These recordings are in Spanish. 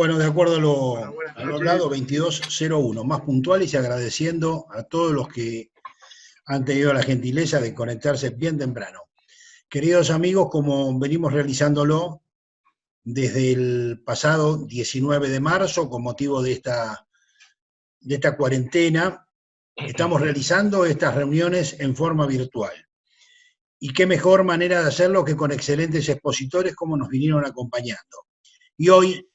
Bueno, de acuerdo Bueno, buenas a lo noches. hablado, 22:01, más puntuales y agradeciendo a todos los que han tenido la gentileza de conectarse bien temprano. Queridos amigos, como venimos realizándolo desde el pasado 19 de marzo, con motivo de esta cuarentena, estamos realizando estas reuniones en forma virtual. Y qué mejor manera de hacerlo que con excelentes expositores como nos vinieron acompañando. Y hoy,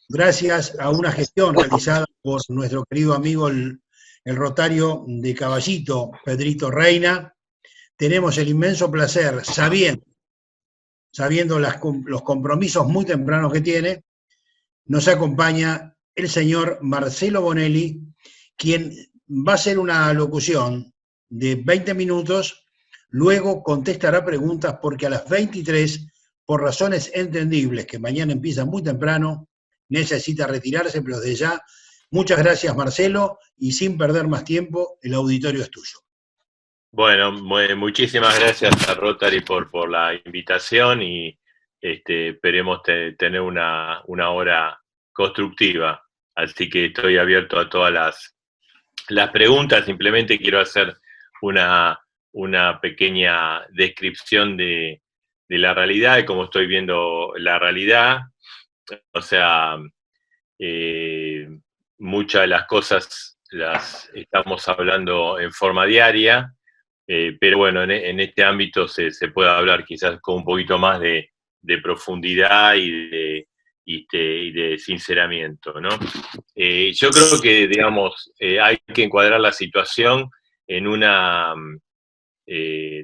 gracias a una gestión realizada por nuestro querido amigo el Rotario de Caballito, Pedrito Reina, tenemos el inmenso placer, sabiendo los compromisos muy tempranos que tiene, nos acompaña el señor Marcelo Bonelli, quien va a hacer una locución de 20 minutos, luego contestará preguntas porque a las 23, por razones entendibles, que mañana empieza muy temprano, necesita retirarse, pero desde ya, muchas gracias Marcelo, y sin perder más tiempo, el auditorio es tuyo. Bueno, muchísimas gracias a Rotary por la invitación y esperemos tener una hora constructiva. Así que estoy abierto a todas las preguntas. Simplemente quiero hacer una pequeña descripción de la realidad, de cómo estoy viendo la realidad. O sea, eh, muchas de las cosas las estamos hablando en forma diaria. Pero bueno, en este ámbito se puede hablar quizás con un poquito más de profundidad y de sinceramiento, ¿no? Yo creo que, digamos, hay que encuadrar la situación en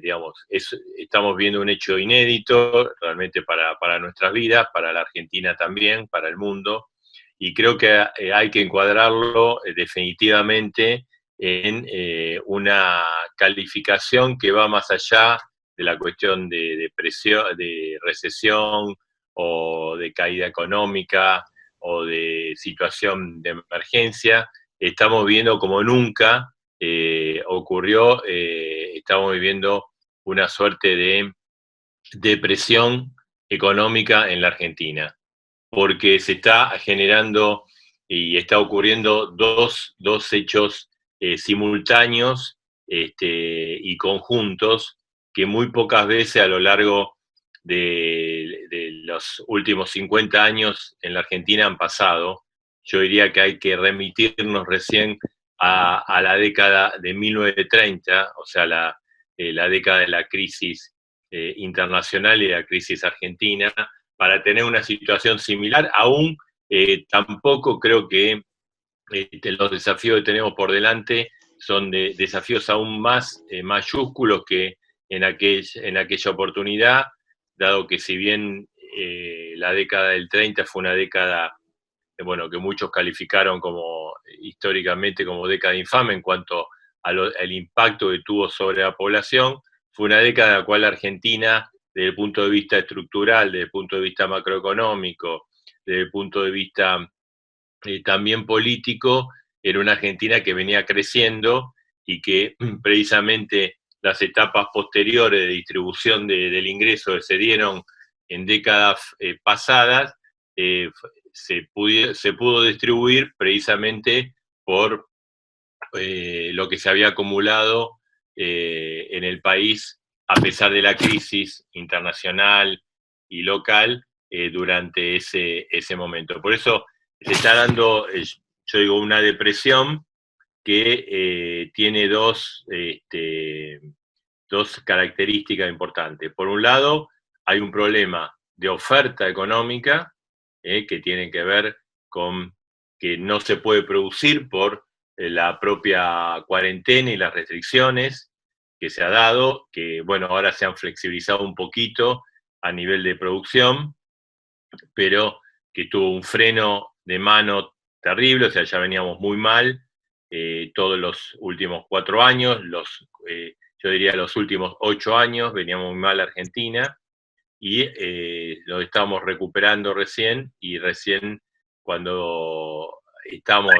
digamos, estamos viendo un hecho inédito realmente para nuestras vidas, para la Argentina también, para el mundo, y creo que hay que encuadrarlo definitivamente en una calificación que va más allá de la cuestión de presión, de recesión o de caída económica o de situación de emergencia. Estamos viendo como nunca ocurrió, estamos viviendo una suerte de depresión económica en la Argentina, porque se está generando y está ocurriendo dos hechos simultáneos y conjuntos que muy pocas veces a lo largo de los últimos 50 años en la Argentina han pasado. Yo diría que hay que remitirnos recién a la década de 1930, o sea, la década de la crisis internacional y la crisis argentina, para tener una situación similar. Aún tampoco creo que los desafíos que tenemos por delante son desafíos aún más mayúsculos que en aquella oportunidad, dado que si bien la década del 30 fue una década bueno, que muchos calificaron como históricamente como década infame en cuanto al impacto que tuvo sobre la población, fue una década en la cual Argentina, desde el punto de vista estructural, desde el punto de vista macroeconómico, desde el punto de vista también político, era una Argentina que venía creciendo y que precisamente las etapas posteriores de distribución del ingreso que se dieron en décadas pasadas, se pudo distribuir precisamente por lo que se había acumulado en el país a pesar de la crisis internacional y local durante ese momento. Por eso se está dando, yo digo, una depresión que tiene dos características importantes. Por un lado, hay un problema de oferta económica que tiene que ver con que no se puede producir por la propia cuarentena y las restricciones que se ha dado, que bueno, ahora se han flexibilizado un poquito a nivel de producción, pero que tuvo un freno de mano terrible, o sea, ya veníamos muy mal todos los últimos 4 años, yo diría los últimos 8 años, veníamos muy mal Argentina, y lo estamos recuperando recién, y recién cuando estamos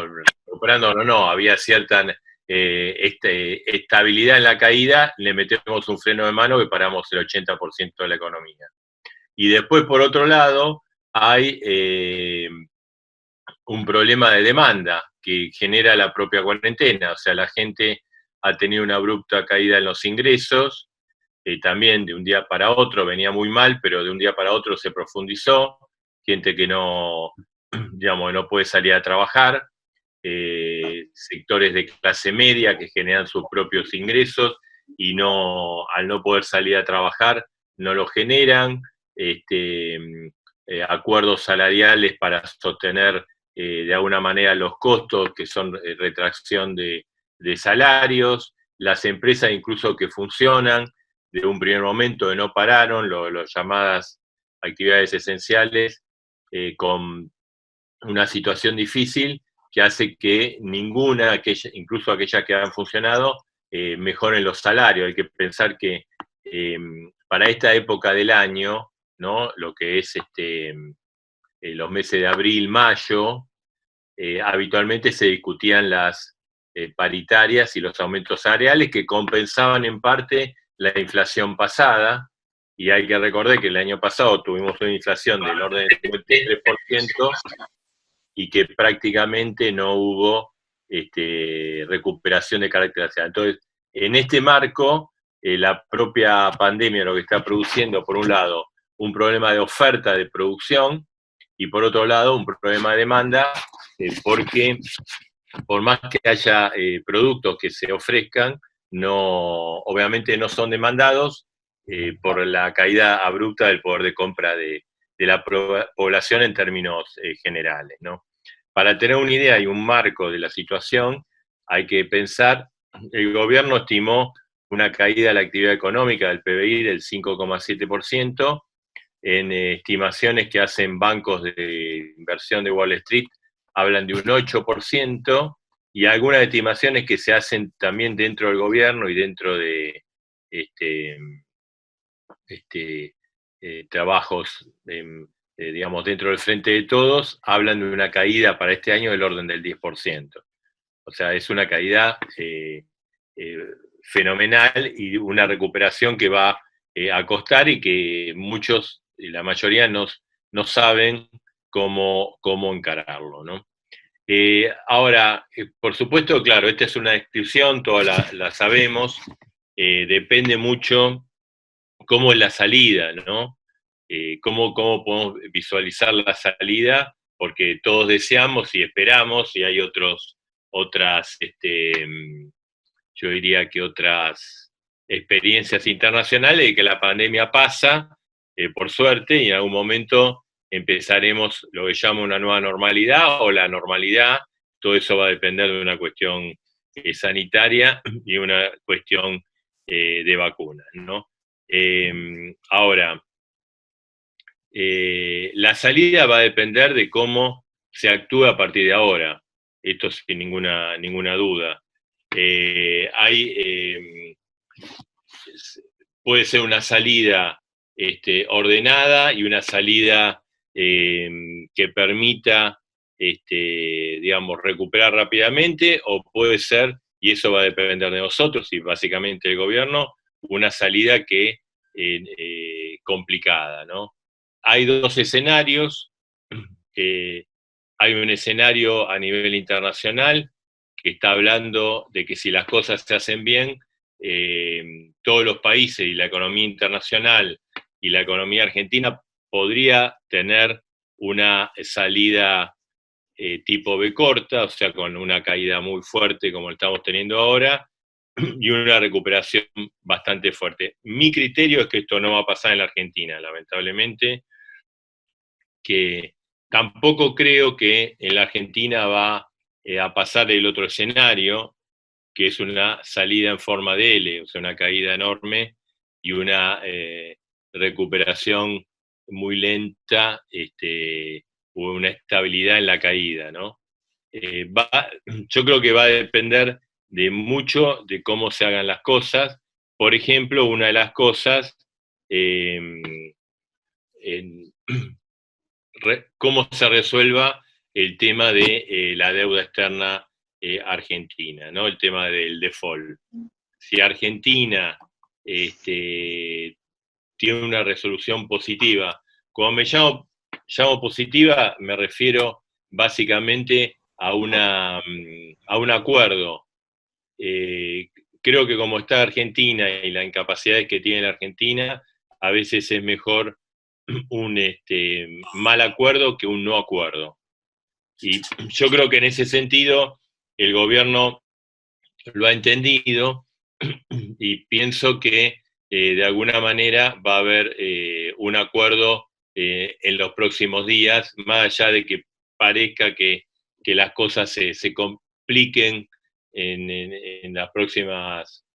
recuperando, no, había cierta estabilidad en la caída, le metemos un freno de mano que paramos el 80% de la economía. Y después, por otro lado, hay un problema de demanda que genera la propia cuarentena. O sea, la gente ha tenido una abrupta caída en los ingresos, también de un día para otro venía muy mal, pero de un día para otro se profundizó, gente que no, digamos, no puede salir a trabajar, sectores de clase media que generan sus propios ingresos y no, al no poder salir a trabajar no lo generan, acuerdos salariales para sostener de alguna manera los costos, que son retracción de salarios, las empresas incluso que funcionan, de un primer momento que no pararon, las llamadas actividades esenciales, con una situación difícil que hace que ninguna, incluso aquellas que han funcionado, mejoren los salarios. Hay que pensar que para esta época del año, ¿no? Lo que es los meses de abril, mayo, habitualmente se discutían las paritarias y los aumentos salariales que compensaban en parte la inflación pasada, y hay que recordar que el año pasado tuvimos una inflación del orden del 53% y que prácticamente no hubo recuperación de carácter nacional. Entonces, en este marco, la propia pandemia lo que está produciendo, por un lado, un problema de oferta de producción y por otro lado, un problema de demanda, porque por más que haya productos que se ofrezcan, no, obviamente no son demandados por la caída abrupta del poder de compra de la población en términos generales, ¿no? Para tener una idea y un marco de la situación, hay que pensar, el gobierno estimó una caída de la actividad económica del PBI del 5,7%, en estimaciones que hacen bancos de inversión de Wall Street hablan de un 8%, y algunas estimaciones que se hacen también dentro del gobierno y dentro de trabajos, digamos, dentro del Frente de Todos, hablan de una caída para este año del orden del 10%. O sea, es una caída fenomenal y una recuperación que va a costar y que muchos, la mayoría, no saben cómo encararlo, ¿no? Ahora, por supuesto, claro, esta es una descripción, todas la sabemos, depende mucho cómo es la salida, ¿no? Cómo podemos visualizar la salida, porque todos deseamos y esperamos, y hay otras, yo diría que otras experiencias internacionales de que la pandemia pasa, por suerte, y en algún momento empezaremos lo que llamo una nueva normalidad o la normalidad. Todo eso va a depender de una cuestión sanitaria y una cuestión de vacunas, ¿no? Ahora, la salida va a depender de cómo se actúa a partir de ahora, esto sin ninguna duda. Puede ser una salida ordenada y una salida que permita, digamos, recuperar rápidamente, o puede ser, y eso va a depender de nosotros y básicamente del gobierno, una salida que complicada, ¿no? Hay dos escenarios. Hay un escenario a nivel internacional que está hablando de que si las cosas se hacen bien, todos los países y la economía internacional y la economía argentina podría tener una salida tipo B corta, o sea, con una caída muy fuerte como estamos teniendo ahora, y una recuperación bastante fuerte. Mi criterio es que esto no va a pasar en la Argentina, lamentablemente, que tampoco creo que en la Argentina va a pasar el otro escenario, que es una salida en forma de L, o sea, una caída enorme y una recuperación muy lenta, o una estabilidad en la caída, ¿no? Yo creo que va a depender de mucho de cómo se hagan las cosas. Por ejemplo, una de las cosas, cómo se resuelva el tema de la deuda externa argentina, ¿no? El tema del default. Si Argentina tiene una resolución positiva, como me llamo positiva, me refiero básicamente a un acuerdo. Creo que como está Argentina y las incapacidades que tiene la Argentina, a veces es mejor un mal acuerdo que un no acuerdo. Y yo creo que en ese sentido el gobierno lo ha entendido y pienso que de alguna manera va a haber un acuerdo en los próximos días, más allá de que parezca que las cosas se compliquen en las próximas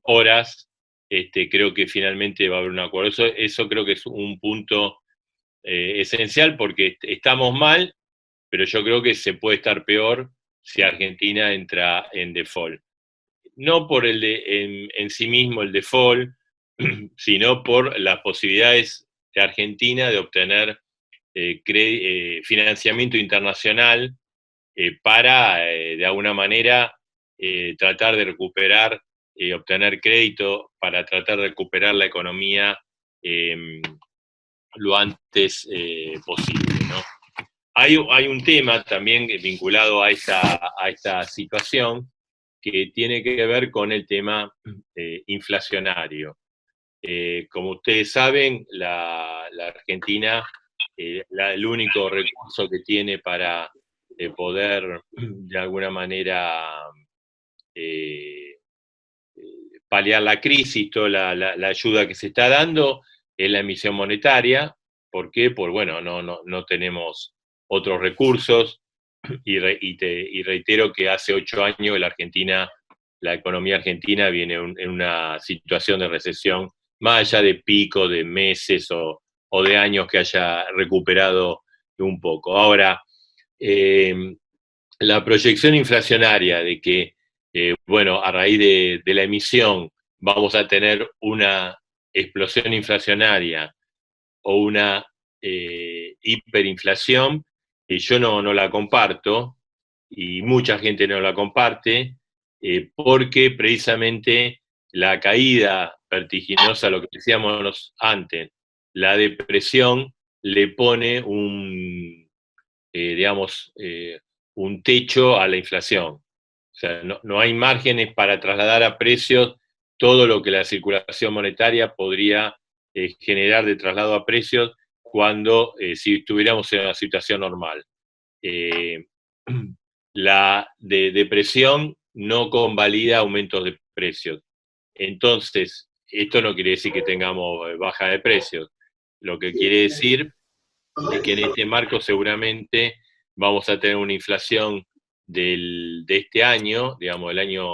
horas. Creo que finalmente va a haber un acuerdo. Eso creo que es un punto esencial, porque estamos mal, pero yo creo que se puede estar peor si Argentina entra en default. No por en sí mismo el default, sino por las posibilidades de Argentina de obtener financiamiento internacional para, de alguna manera, tratar de recuperar, obtener crédito para tratar de recuperar la economía lo antes posible, ¿no? Hay un tema también vinculado a esta situación que tiene que ver con el tema inflacionario. Como ustedes saben, la Argentina, el único recurso que tiene para poder de alguna manera paliar la crisis, toda la ayuda que se está dando, es la emisión monetaria. ¿Por qué? Pues bueno, no tenemos otros recursos y reitero que hace 8 años la economía argentina viene en una situación de recesión, más allá de pico de meses o de años que haya recuperado un poco. Ahora, la proyección inflacionaria de que, bueno, a raíz de la emisión vamos a tener una explosión inflacionaria o una hiperinflación, yo no la comparto, y mucha gente no la comparte, porque precisamente la caída vertiginosa, lo que decíamos antes, la depresión le pone digamos, un techo a la inflación. O sea, no hay márgenes para trasladar a precios todo lo que la circulación monetaria podría generar de traslado a precios cuando si estuviéramos en una situación normal. La depresión no convalida aumentos de precios. Entonces, esto no quiere decir que tengamos baja de precios. Lo que quiere decir es que en este marco seguramente vamos a tener una inflación de este año, digamos, del año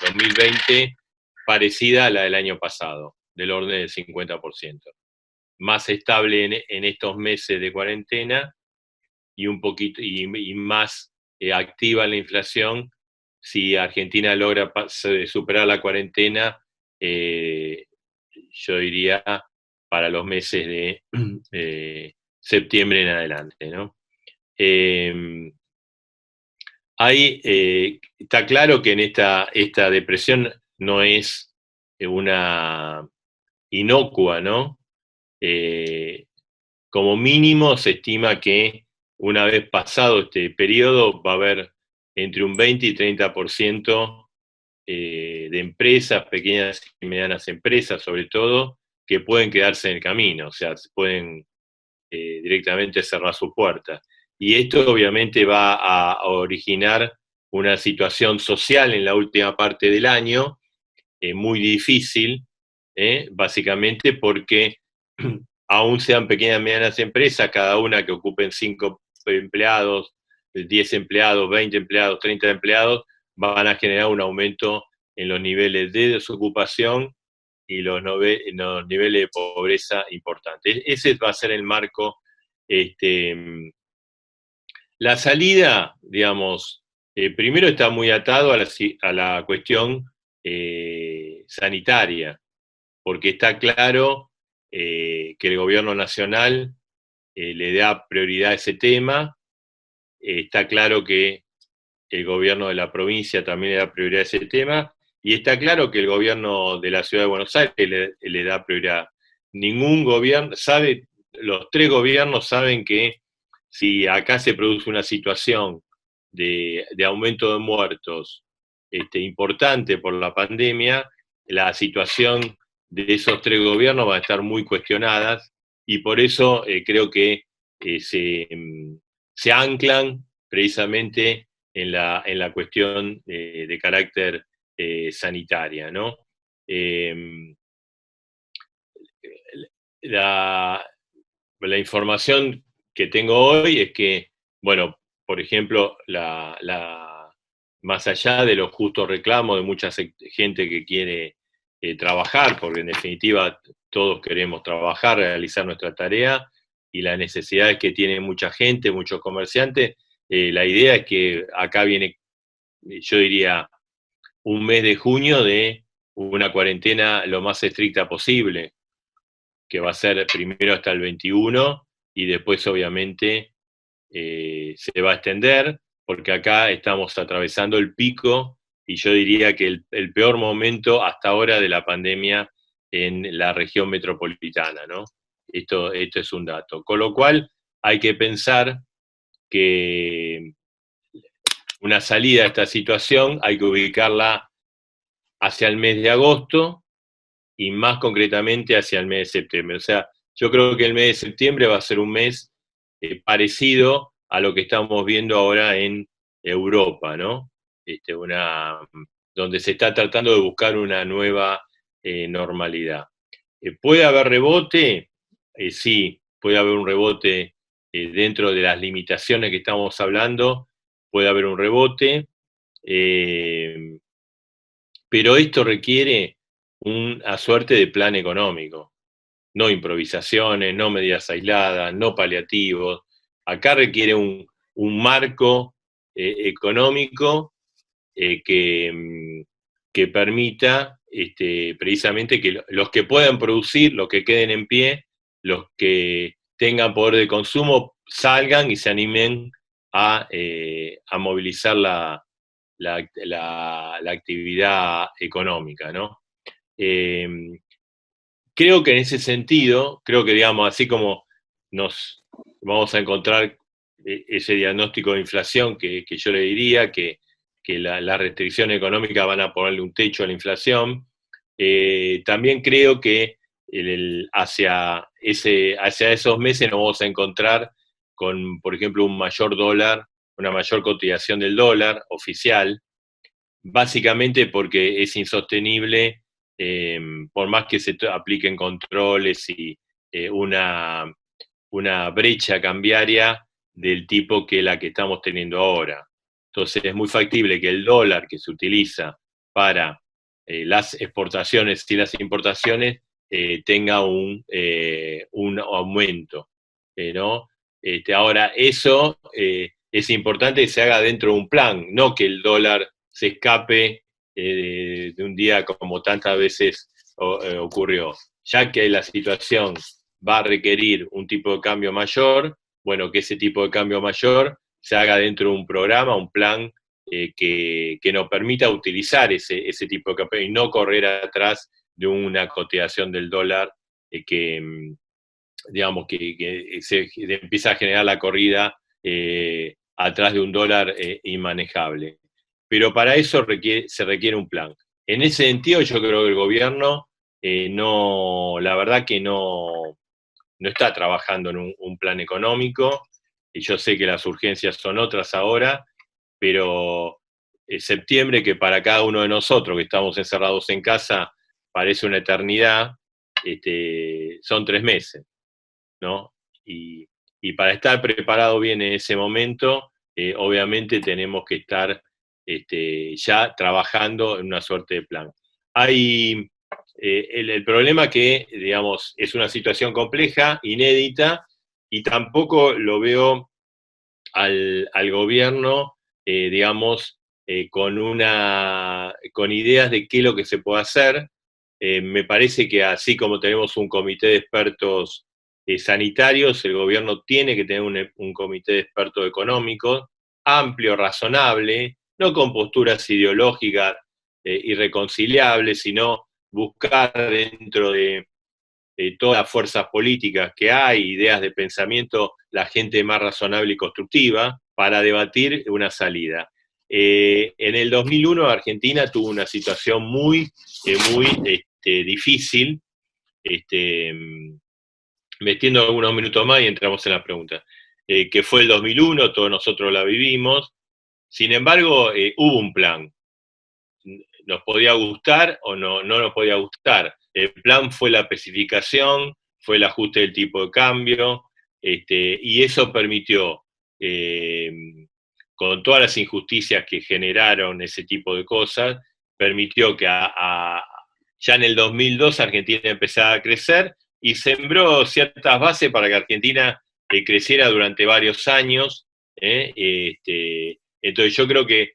2020, parecida a la del año pasado, del orden del 50%. Más estable en estos meses de cuarentena y un poquito y más activa la inflación si Argentina logra superar la cuarentena, yo diría para los meses de septiembre en adelante, ¿no? Está claro que en esta depresión no es una inocua, ¿no? Como mínimo se estima que una vez pasado este periodo va a haber entre un 20 y 30% de empresas, pequeñas y medianas empresas sobre todo, que pueden quedarse en el camino, o sea, pueden directamente cerrar su puerta. Y esto obviamente va a originar una situación social en la última parte del año muy difícil, básicamente porque aún sean pequeñas y medianas empresas, cada una que ocupen 5 empleados, 10 empleados, 20 empleados, 30 empleados, van a generar un aumento en los niveles de desocupación y los niveles de pobreza importantes. Ese va a ser el marco. La salida, digamos, primero está muy atado a la cuestión sanitaria, porque está claro que el gobierno nacional le da prioridad a ese tema, está claro que el gobierno de la provincia también le da prioridad a ese tema, y está claro que el gobierno de la Ciudad de Buenos Aires le da prioridad. Ningún gobierno sabe, los 3 gobiernos saben que si acá se produce una situación de aumento de muertos importante por la pandemia, la situación de esos tres gobiernos va a estar muy cuestionadas y por eso creo que se anclan precisamente en la cuestión de carácter sanitaria, ¿no? La, la información que tengo hoy es que, bueno, por ejemplo, más allá de los justos reclamos de mucha gente que quiere trabajar, porque en definitiva todos queremos trabajar, realizar nuestra tarea, y las necesidades que tiene mucha gente, muchos comerciantes, la idea es que acá viene, yo diría, un mes de junio de una cuarentena lo más estricta posible, que va a ser primero hasta el 21 y después obviamente se va a extender, porque acá estamos atravesando el pico y yo diría que el peor momento hasta ahora de la pandemia en la región metropolitana, ¿no? Esto es un dato. Con lo cual hay que pensar que una salida a esta situación hay que ubicarla hacia el mes de agosto y más concretamente hacia el mes de septiembre. O sea, yo creo que el mes de septiembre va a ser un mes parecido a lo que estamos viendo ahora en Europa, ¿no? Donde se está tratando de buscar una nueva normalidad. ¿Puede haber rebote? Sí, puede haber un rebote dentro de las limitaciones que estamos hablando, puede haber un rebote, pero esto requiere una suerte de plan económico, no improvisaciones, no medidas aisladas, no paliativos. Acá requiere un marco económico que permita precisamente que los que puedan producir, los que queden en pie, los que tengan poder de consumo, salgan y se animen a movilizar la actividad económica, ¿no? Eh, Creo que en ese sentido, creo que, digamos, así como nos vamos a encontrar ese diagnóstico de inflación que yo le diría, que la restricción económica van a ponerle un techo a la inflación, también creo que hacia esos meses nos vamos a encontrar con, por ejemplo, un mayor dólar, una mayor cotización del dólar oficial, básicamente porque es insostenible, por más que se apliquen controles y una brecha cambiaria del tipo que la que estamos teniendo ahora. Entonces es muy factible que el dólar que se utiliza para las exportaciones y las importaciones tenga un aumento, ¿no? Ahora, eso es importante que se haga dentro de un plan, no que el dólar se escape de un día como tantas veces ocurrió. Ya que la situación va a requerir un tipo de cambio mayor, bueno, que ese tipo de cambio mayor se haga dentro de un programa, un plan que nos permita utilizar ese tipo de cambio y no correr atrás de una cotización del dólar digamos, que se empieza a generar la corrida atrás de un dólar inmanejable. Pero para eso se requiere un plan. En ese sentido, yo creo que el gobierno la verdad que no está trabajando en un plan económico, y yo sé que las urgencias son otras ahora, pero septiembre, que para cada uno de nosotros que estamos encerrados en casa parece una eternidad, son 3 meses, ¿no? Y para estar preparado bien en ese momento, obviamente tenemos que estar ya trabajando en una suerte de plan. Hay el problema que, digamos, es una situación compleja, inédita, y tampoco lo veo al gobierno, digamos, con ideas de qué es lo que se puede hacer. Me parece que así como tenemos un comité de expertos sanitarios, el gobierno tiene que tener un comité de expertos económicos, amplio, razonable, no con posturas ideológicas irreconciliables, sino buscar dentro de todas las fuerzas políticas que hay, ideas de pensamiento, la gente más razonable y constructiva, para debatir una salida. En el 2001 Argentina tuvo una situación muy difícil, me extiendo algunos minutos más y entramos en las preguntas, que fue el 2001, todos nosotros la vivimos. Sin embargo, hubo un plan. Nos podía gustar o no nos podía gustar. El plan fue la especificación, fue el ajuste del tipo de cambio, y eso permitió, con todas las injusticias que generaron ese tipo de cosas, permitió que ya en el 2002 Argentina empezara a crecer y sembró ciertas bases para que Argentina creciera durante varios años. Entonces yo creo que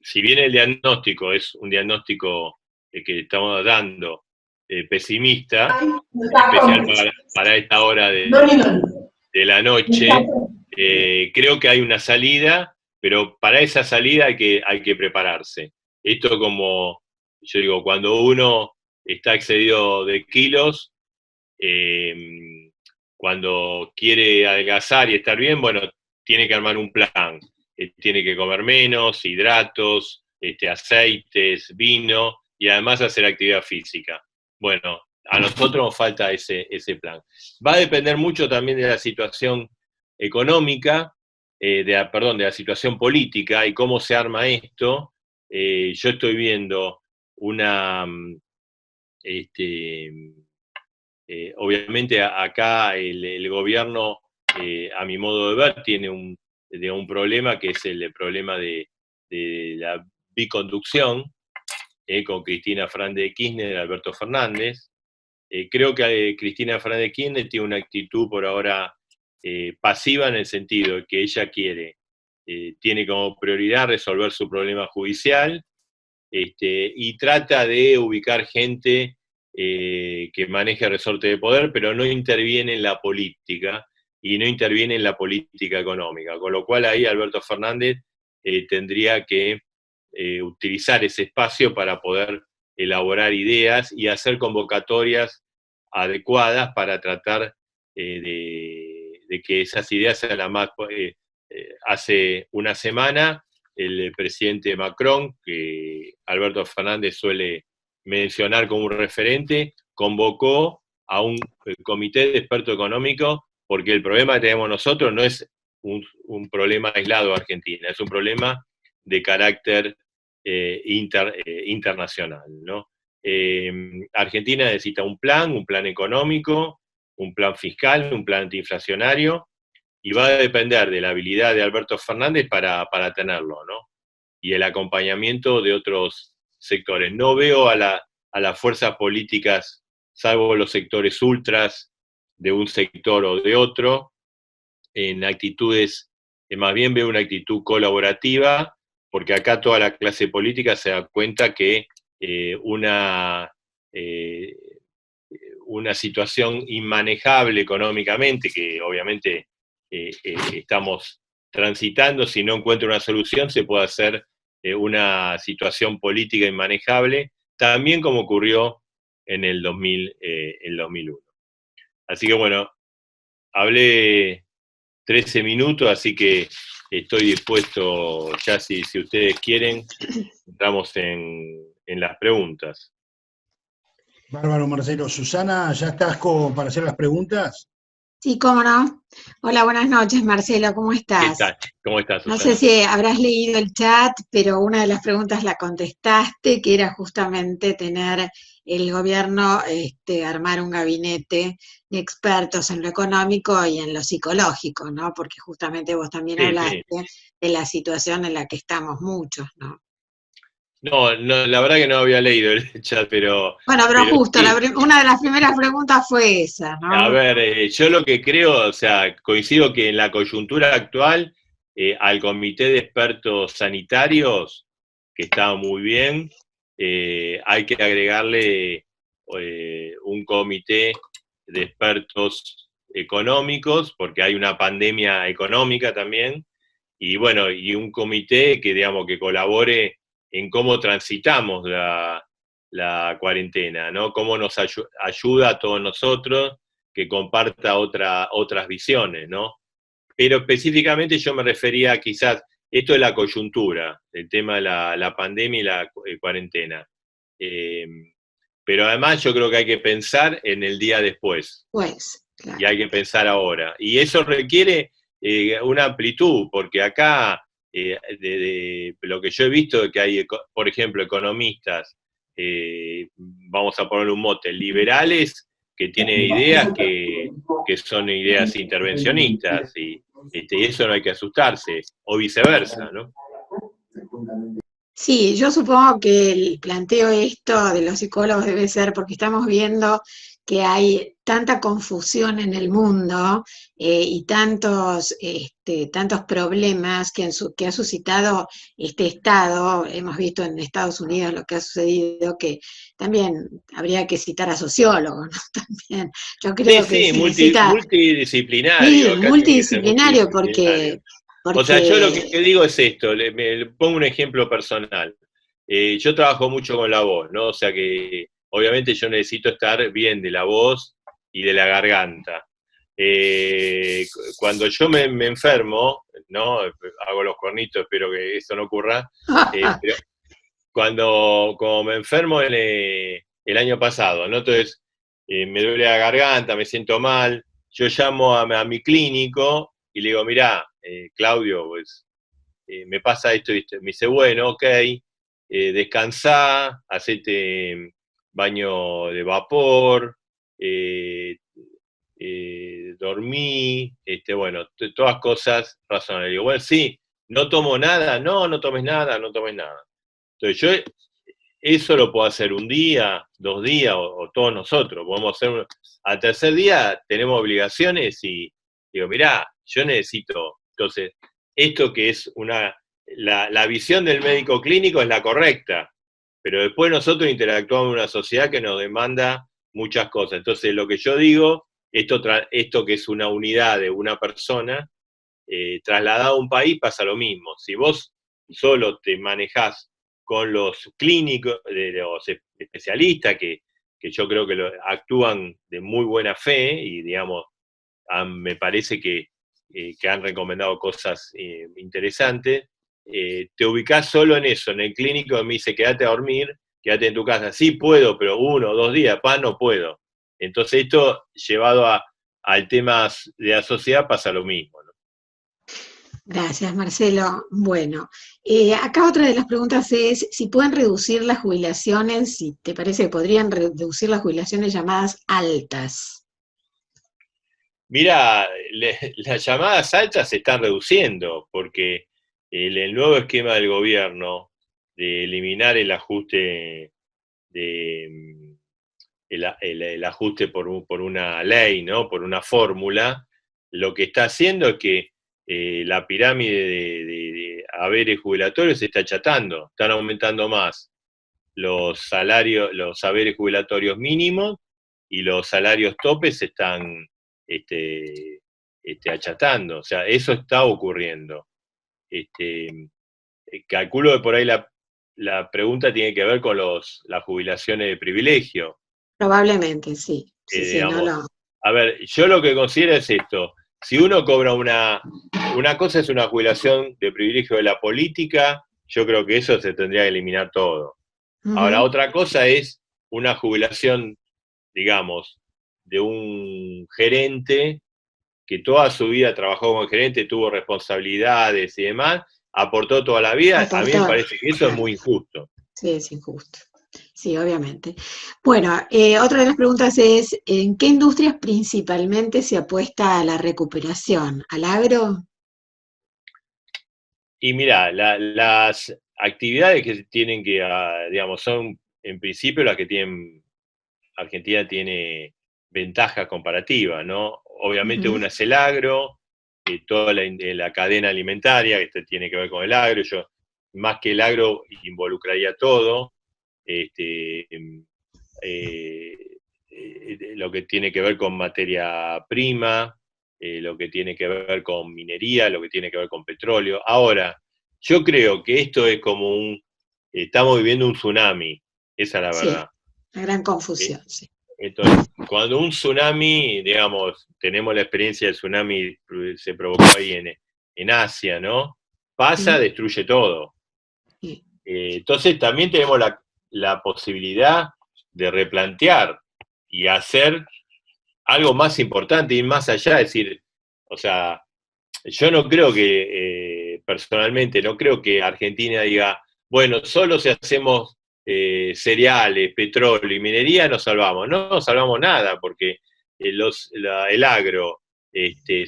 si bien el diagnóstico es un diagnóstico que estamos dando pesimista, en especial para esta hora de la noche, creo que hay una salida, pero para esa salida hay que prepararse. Esto, como yo digo, cuando uno está excedido de kilos, cuando quiere adelgazar y estar bien, bueno, tiene que armar un plan. Tiene que comer menos, hidratos, aceites, vino, y además hacer actividad física. Bueno, a nosotros nos falta ese plan. Va a depender mucho también de la situación económica, de la situación política y cómo se arma esto. Yo estoy viendo obviamente acá el gobierno, a mi modo de ver, tiene un problema que es el problema de la biconducción, con Cristina Fernández de Kirchner y Alberto Fernández. Creo que Cristina Fernández de Kirchner tiene una actitud por ahora pasiva, en el sentido de que ella tiene como prioridad resolver su problema judicial, y trata de ubicar gente que maneje resorte de poder, pero no interviene en la política y no interviene en la política económica, con lo cual ahí Alberto Fernández tendría que utilizar ese espacio para poder elaborar ideas y hacer convocatorias adecuadas para tratar de que esas ideas sean las más... hace una semana el presidente Macron, que Alberto Fernández suele mencionar como un referente, convocó a un comité de expertos económicos, porque el problema que tenemos nosotros no es un problema aislado de Argentina, es un problema de carácter internacional, ¿no? Argentina necesita un plan económico, un plan fiscal, un plan antiinflacionario, y va a depender de la habilidad de Alberto Fernández para tenerlo, ¿no? Y el acompañamiento de otros sectores. No veo a las fuerzas políticas, salvo los sectores ultras de un sector o de otro, en actitudes, más bien veo una actitud colaborativa, porque acá toda la clase política se da cuenta que una situación inmanejable económicamente, que obviamente estamos transitando, si no encuentra una solución, se puede hacer una situación política inmanejable, también como ocurrió en el 2001. Así que bueno, hablé 13 minutos, así que estoy dispuesto, ya si ustedes quieren, entramos en las preguntas. Bárbaro, Marcelo. Susana, ¿ya estás para hacer las preguntas? Sí, cómo no. Hola, buenas noches, Marcelo, ¿cómo estás? ¿Qué tal? ¿Cómo estás, Susana? No sé si habrás leído el chat, pero una de las preguntas la contestaste, que era justamente tener el gobierno, armar un gabinete de expertos en lo económico y en lo psicológico, ¿no? Porque justamente vos también hablaste de la situación en la que estamos muchos, ¿no? No, la verdad que no había leído el chat, pero... Bueno, pero justo, sí, una de las primeras preguntas fue esa, ¿no? A ver, yo lo que creo, o sea, coincido que en la coyuntura actual, al comité de expertos sanitarios, que está muy bien, hay que agregarle un comité de expertos económicos, porque hay una pandemia económica también, y bueno, y un comité que, digamos, que colabore en cómo transitamos la cuarentena, ¿no? Cómo nos ayuda a todos nosotros que comparta otras visiones, ¿no? Pero específicamente yo me refería quizás, esto es la coyuntura, el tema de la pandemia y la cuarentena. Pero además yo creo que hay que pensar en el día después. Pues, claro. Y hay que pensar ahora. Y eso requiere una amplitud, porque acá, de lo que yo he visto, que hay, por ejemplo, economistas, vamos a poner un mote, liberales, que tienen ideas que son ideas intervencionistas, y eso no hay que asustarse, o viceversa, ¿no? Sí, yo supongo que el planteo esto de los psicólogos debe ser porque estamos viendo que hay tanta confusión en el mundo y tantos problemas que ha suscitado este Estado. Hemos visto en Estados Unidos lo que ha sucedido, que también habría que citar a sociólogos, ¿no? También, yo Sí, creo que sí, se necesita, sí, multidisciplinario, acá tiene que ser multidisciplinario, multidisciplinario. O sea, yo lo que porque digo es esto, le pongo un ejemplo personal. Yo trabajo mucho con la voz, ¿no? O sea que obviamente yo necesito estar bien de la voz y de la garganta. Cuando yo me enfermo, ¿no? Hago los cuernitos, espero que eso no ocurra, pero como me enfermo el año pasado, ¿no? Entonces, me duele la garganta, me siento mal, yo llamo a mi clínico y le digo, mirá, Claudio, pues me pasa esto y esto. Me dice, bueno, ok, descansá, hacete baño de vapor, eh, dormí, bueno, todas cosas razonables. Digo, bueno, sí, no tomo nada, no tomes nada, no tomes nada. Entonces yo eso lo puedo hacer un día, 2 días, o todos nosotros, podemos hacer, al tercer día tenemos obligaciones y digo, mirá, yo necesito, entonces, esto que es la visión del médico clínico es la correcta, pero después nosotros interactuamos en una sociedad que nos demanda muchas cosas. Entonces, lo que yo digo, esto que es una unidad de una persona, trasladado a un país pasa lo mismo. Si vos solo te manejás con los clínicos, los especialistas, que yo creo que actúan de muy buena fe y, digamos, me parece que han recomendado cosas interesantes, te ubicás solo en eso, en el clínico me dice, quédate a dormir, quédate en tu casa. Sí puedo, pero 1 o 2 días, no puedo. Entonces esto, llevado al tema de la sociedad, pasa lo mismo, ¿no? Gracias, Marcelo. Bueno, acá otra de las preguntas es si pueden reducir las jubilaciones, si te parece que podrían reducir las jubilaciones llamadas altas. Mira, las llamadas altas se están reduciendo porque el nuevo esquema del gobierno de eliminar el ajuste el ajuste por una ley, ¿no? Por una fórmula, lo que está haciendo es que la pirámide de haberes jubilatorios se está achatando, están aumentando más los salarios, los haberes jubilatorios mínimos y los salarios topes se están achatando. O sea, eso está ocurriendo. Calculo que por ahí la pregunta tiene que ver con las jubilaciones de privilegio. Probablemente, sí. Sí, sí, no Digamos, lo. a ver, yo lo que considero es esto. Si uno cobra una cosa es una jubilación de privilegio de la política, yo creo que eso se tendría que eliminar todo. Ahora, Ujú. otra cosa es una jubilación, digamos, de un gerente que toda su vida trabajó como gerente, tuvo responsabilidades y demás, aportó toda la vida. A mí me Aportar, parece que eso es claro. muy injusto. Sí, es injusto. Sí, obviamente. Bueno, otra de las preguntas es, ¿en qué industrias principalmente se apuesta a la recuperación? ¿Al agro? Y mira, las actividades que tienen digamos, son en principio las que tienen, Argentina tiene ventajas comparativas, ¿no? Obviamente Ujú. una es el agro, toda la cadena alimentaria, que esto tiene que ver con el agro, yo más que el agro involucraría todo, este, lo que tiene que ver con materia prima, lo que tiene que ver con minería, lo que tiene que ver con petróleo. Ahora, yo creo que esto es como estamos viviendo un tsunami. esa es la Sí, verdad. una gran Eh, confusión, sí. Entonces, cuando un tsunami, digamos, tenemos la experiencia del tsunami, se provocó ahí en Asia, ¿no? Pasa, ¿Mm? destruye todo. Sí. Entonces también tenemos la posibilidad de replantear y hacer algo más importante, ir más allá, es decir, o sea, yo no creo que, personalmente, no creo que Argentina diga, bueno, solo si hacemos cereales, petróleo y minería nos salvamos. No nos salvamos nada, porque el agro, este,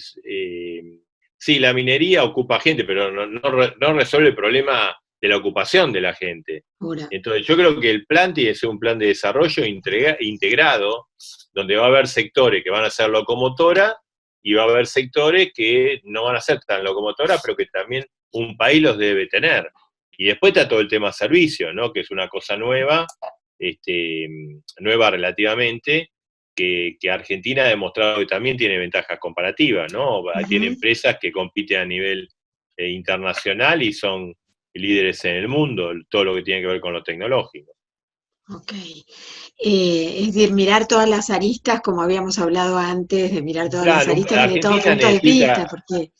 sí, la minería ocupa gente, pero no resuelve el problema de la ocupación de la gente. Ahora. Entonces, yo creo que el plan tiene que ser un plan de desarrollo integrado, donde va a haber sectores que van a ser locomotora y va a haber sectores que no van a ser tan locomotoras, pero que también un país los debe tener. Y después está todo el tema servicio, ¿no? Que es una cosa nueva, nueva relativamente, que Argentina ha demostrado que también tiene ventajas comparativas, ¿no? Tiene Ujú. empresas que compiten a nivel internacional y son líderes en el mundo, todo lo que tiene que ver con lo tecnológico. Ok. Es decir, mirar todas las aristas, como habíamos hablado antes, de mirar todas las Claro, aristas desde todo punto de vista, porque,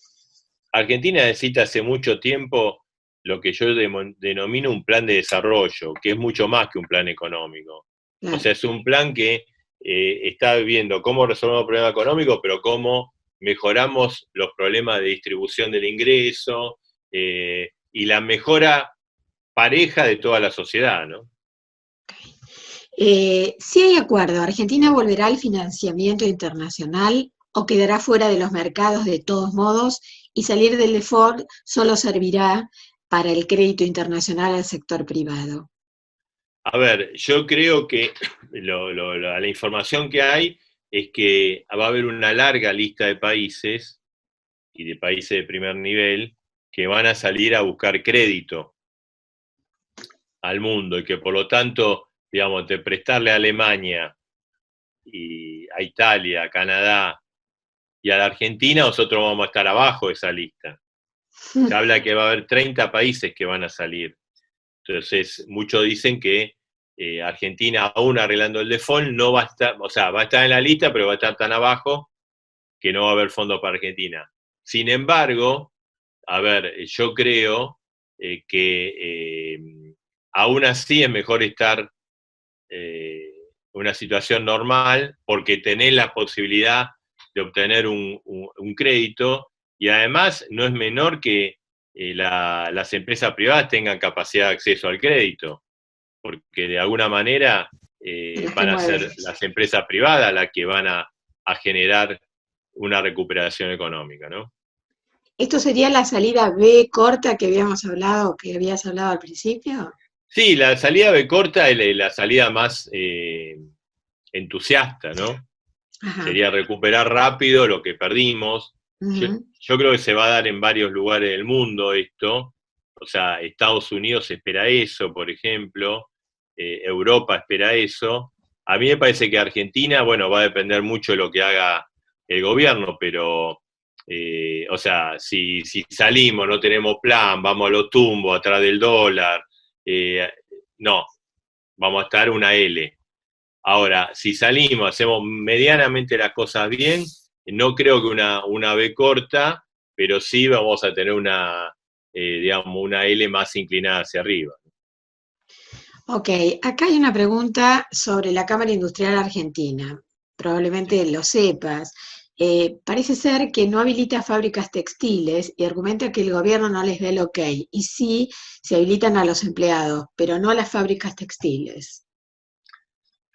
Argentina necesita hace mucho tiempo lo que yo denomino un plan de desarrollo, que es mucho más que un plan económico. O claro. sea, es un plan que está viendo cómo resolvemos el problema económico, pero cómo mejoramos los problemas de distribución del ingreso y la mejora pareja de toda la sociedad, ¿no? Si hay acuerdo, ¿Argentina volverá al financiamiento internacional o quedará fuera de los mercados de todos modos y salir del default solo servirá para el crédito internacional al sector privado? A ver, yo creo que la información que hay es que va a haber una larga lista de países y de países de primer nivel que van a salir a buscar crédito al mundo y que por lo tanto, digamos, de prestarle a Alemania y a Italia, a Canadá y a la Argentina, nosotros vamos a estar abajo de esa lista. Se habla que va a haber 30 países que van a salir. Entonces, muchos dicen que Argentina, aún arreglando el default, no va a estar, o sea, va a estar en la lista, pero va a estar tan abajo que no va a haber fondos para Argentina. Sin embargo, a ver, yo creo que aún así es mejor estar en una situación normal porque tenés la posibilidad de obtener un crédito y además no es menor que las empresas privadas tengan capacidad de acceso al crédito, porque de alguna manera Las que van a mueven. ser las empresas privadas las que van a generar una recuperación económica, ¿no? ¿Esto sería la salida B corta que habíamos hablado, que habías hablado al principio? Sí, la salida B corta es la salida más entusiasta, ¿no? Ajá. Sería recuperar rápido lo que perdimos. Yo, Ujú. yo creo que se va a dar en varios lugares del mundo esto. O sea, Estados Unidos espera eso, por ejemplo. Europa espera eso. A mí me parece que Argentina, bueno, va a depender mucho de lo que haga el gobierno, pero, o sea, si salimos, no tenemos plan, vamos a los tumbos, atrás del dólar, no, vamos a estar una L. Ahora, si salimos, hacemos medianamente las cosas bien, no creo que una B corta, pero sí vamos a tener digamos, una L más inclinada hacia arriba. Ok, acá hay una pregunta sobre la Cámara Industrial Argentina. Probablemente lo sepas. Parece ser que no habilita fábricas textiles y argumenta que el gobierno no les da el ok. Y sí, se habilitan a los empleados, pero no a las fábricas textiles.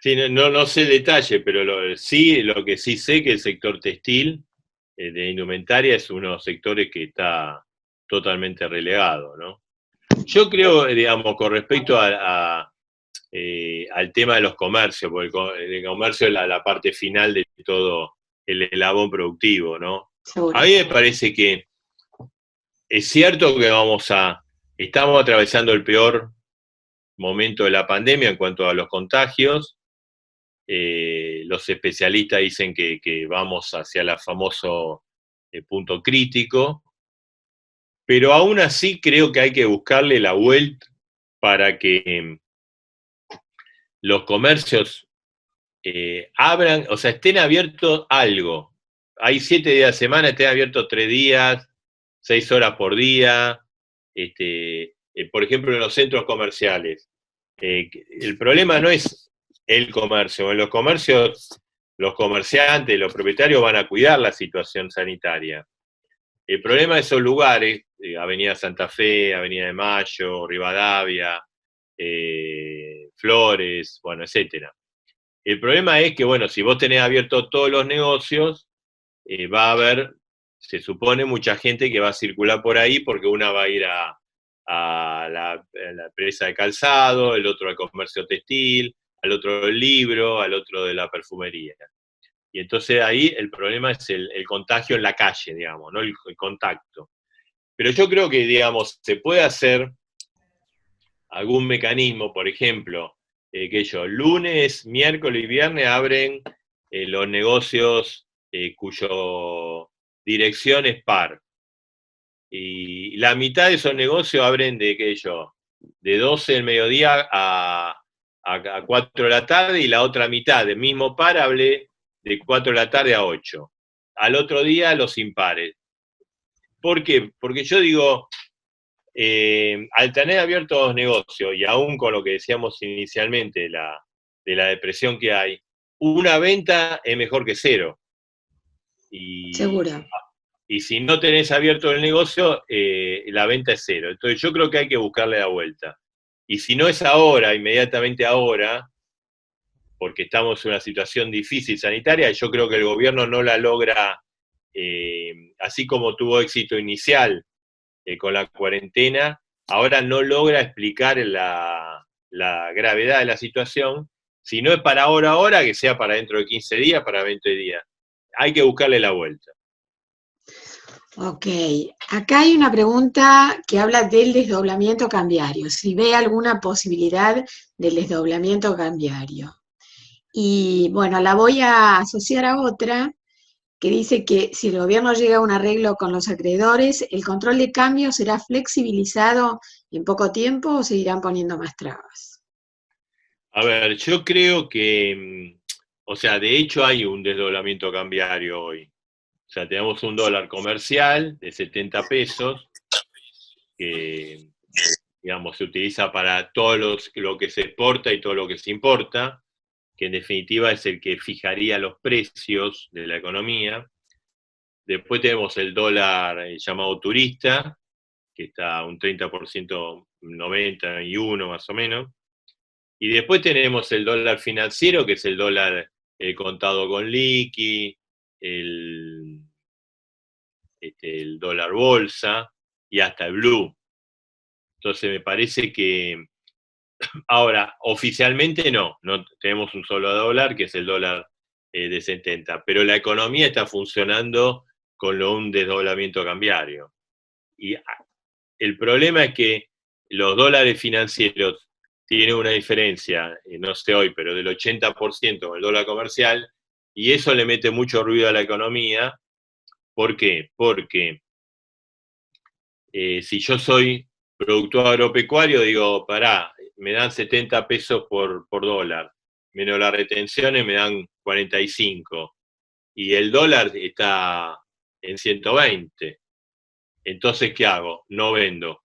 Sí, no sé el detalle, pero sí, lo que sí sé que el sector textil de indumentaria es uno de los sectores que está totalmente relegado, ¿no? Yo creo, digamos, con respecto al tema de los comercios, porque el comercio es la parte final de todo el eslabón productivo, ¿no? A Seguro. mí me parece que es cierto que estamos atravesando el peor momento de la pandemia en cuanto a los contagios. Los especialistas dicen que vamos hacia el famoso punto crítico, pero aún así creo que hay que buscarle la vuelta para que los comercios abran, o sea, estén abiertos algo. Hay 7 días a la semana, estén abiertos 3 días, 6 horas por día, por ejemplo, en los centros comerciales. El problema no es el comercio, en los comercios los comerciantes, los propietarios van a cuidar la situación sanitaria. El problema de esos lugares, Avenida Santa Fe, Avenida de Mayo, Rivadavia, Flores, bueno, etcétera. El problema es que, bueno, si vos tenés abiertos todos los negocios, va a haber, se supone, mucha gente que va a circular por ahí porque una va a ir a la empresa de calzado, el otro al comercio textil, al otro del libro, al otro de la perfumería. Y entonces ahí el problema es el contagio en la calle, digamos, ¿no? El contacto. Pero yo creo que, digamos, se puede hacer algún mecanismo, por ejemplo, lunes, miércoles y viernes abren los negocios cuyo dirección es par. Y la mitad de esos negocios abren de 12 del mediodía a 4 de la tarde, y la otra mitad del mismo par hable de 4 de la tarde a 8. Al otro día los impares. ¿Por qué? Porque yo digo, al tener abiertos los negocios, y aún con lo que decíamos inicialmente de la depresión que hay, una venta es mejor que cero. Seguro. Y si no tenés abierto el negocio, la venta es cero. Entonces yo creo que hay que buscarle la vuelta. Y si no es ahora, inmediatamente ahora, porque estamos en una situación difícil sanitaria, yo creo que el gobierno no la logra, así como tuvo éxito inicial con la cuarentena, ahora no logra explicar la gravedad de la situación. Si no es para ahora, que sea para dentro de 15 días, para 20 días. Hay que buscarle la vuelta. Ok, acá hay una pregunta que habla del desdoblamiento cambiario, si ve alguna posibilidad del desdoblamiento cambiario. Y bueno, la voy a asociar a otra que dice que si el gobierno llega a un arreglo con los acreedores, ¿el control de cambio será flexibilizado en poco tiempo o seguirán poniendo más trabas? A ver, yo creo que, o sea, de hecho hay un desdoblamiento cambiario hoy. O sea, tenemos un dólar comercial de 70 pesos que, digamos, se utiliza para todo lo que se exporta y todo lo que se importa, que en definitiva es el que fijaría los precios de la economía. Después tenemos el dólar llamado turista, que está un 30%, 91 más o menos. Y después tenemos el dólar financiero, que es el dólar contado con liqui, el dólar bolsa y hasta el blue. Entonces me parece que ahora oficialmente no tenemos un solo dólar, que es el dólar de 70, pero la economía está funcionando con un desdoblamiento cambiario. Y el problema es que los dólares financieros tienen una diferencia, no sé hoy, pero del 80% con el dólar comercial, y eso le mete mucho ruido a la economía. ¿Por qué? Porque si yo soy productor agropecuario, digo, me dan 70 pesos por dólar, menos las retenciones me dan 45, y el dólar está en 120. Entonces, ¿qué hago? No vendo.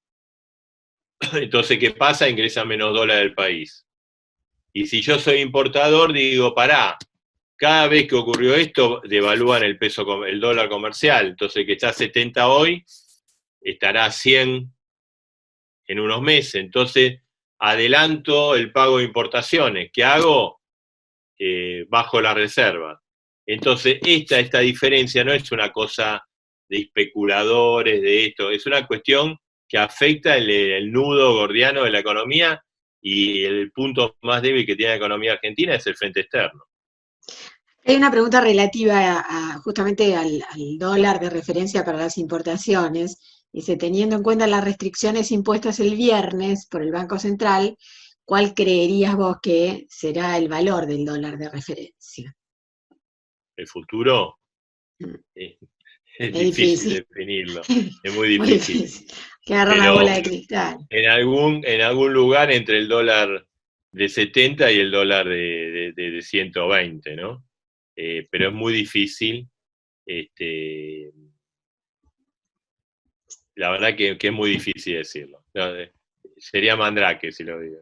Entonces, ¿qué pasa? Ingresa menos dólar al país. Y si yo soy importador, digo, cada vez que ocurrió esto, devalúan el dólar comercial. Entonces, que está a 70 hoy, estará a 100 en unos meses. Entonces, adelanto el pago de importaciones. ¿Qué hago? Bajo la reserva. Entonces, esta diferencia no es una cosa de especuladores, de esto, es una cuestión que afecta el nudo gordiano de la economía, y el punto más débil que tiene la economía argentina es el frente externo. Hay una pregunta relativa justamente al dólar de referencia para las importaciones. Dice, teniendo en cuenta las restricciones impuestas el viernes por el Banco Central, ¿cuál creerías vos que será el valor del dólar de referencia? ¿El futuro? Es difícil definirlo, es muy difícil. Que agarra una bola de cristal. En algún lugar entre el dólar de 70 y el dólar de 120, ¿no? Pero es muy difícil, la verdad que es muy difícil decirlo. No, sería Mandrake si lo digo.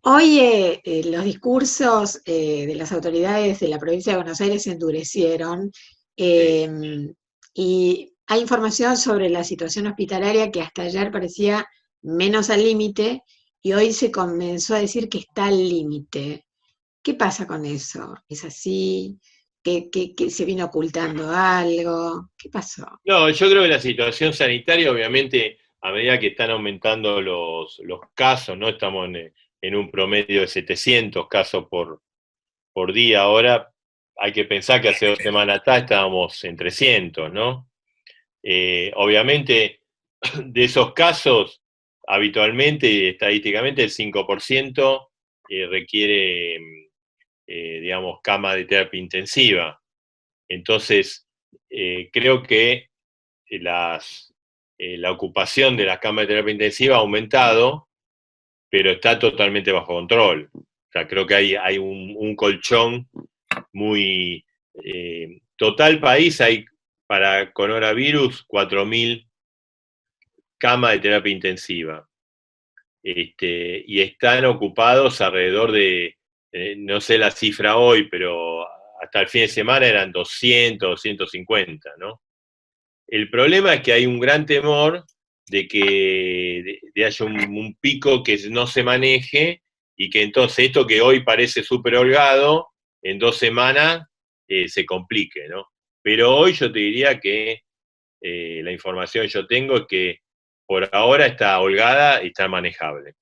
Hoy los discursos de las autoridades de la provincia de Buenos Aires se endurecieron Sí. y hay información sobre la situación hospitalaria que hasta ayer parecía menos al límite y hoy se comenzó a decir que está al límite. ¿Qué pasa con eso? ¿Es así? ¿Que se vino ocultando algo? ¿Qué pasó? No, yo creo que la situación sanitaria, obviamente, a medida que están aumentando los casos, ¿no? Estamos en un promedio de 700 casos por día ahora. Hay que pensar que hace 2 semanas atrás estábamos en 300, ¿no? Obviamente, de esos casos, habitualmente y estadísticamente, el 5% requiere, digamos, cama de terapia intensiva. Entonces, creo que la ocupación de las camas de terapia intensiva ha aumentado, pero está totalmente bajo control. O sea, creo que hay un colchón muy... total país hay para coronavirus 4.000 camas de terapia intensiva. Y están ocupados alrededor de, no sé la cifra hoy, pero hasta el fin de semana eran 200, 250, ¿no? El problema es que hay un gran temor de que haya un pico que no se maneje y que entonces esto que hoy parece súper holgado, en 2 semanas se complique, ¿no? Pero hoy yo te diría que la información que yo tengo es que por ahora está holgada y está manejable.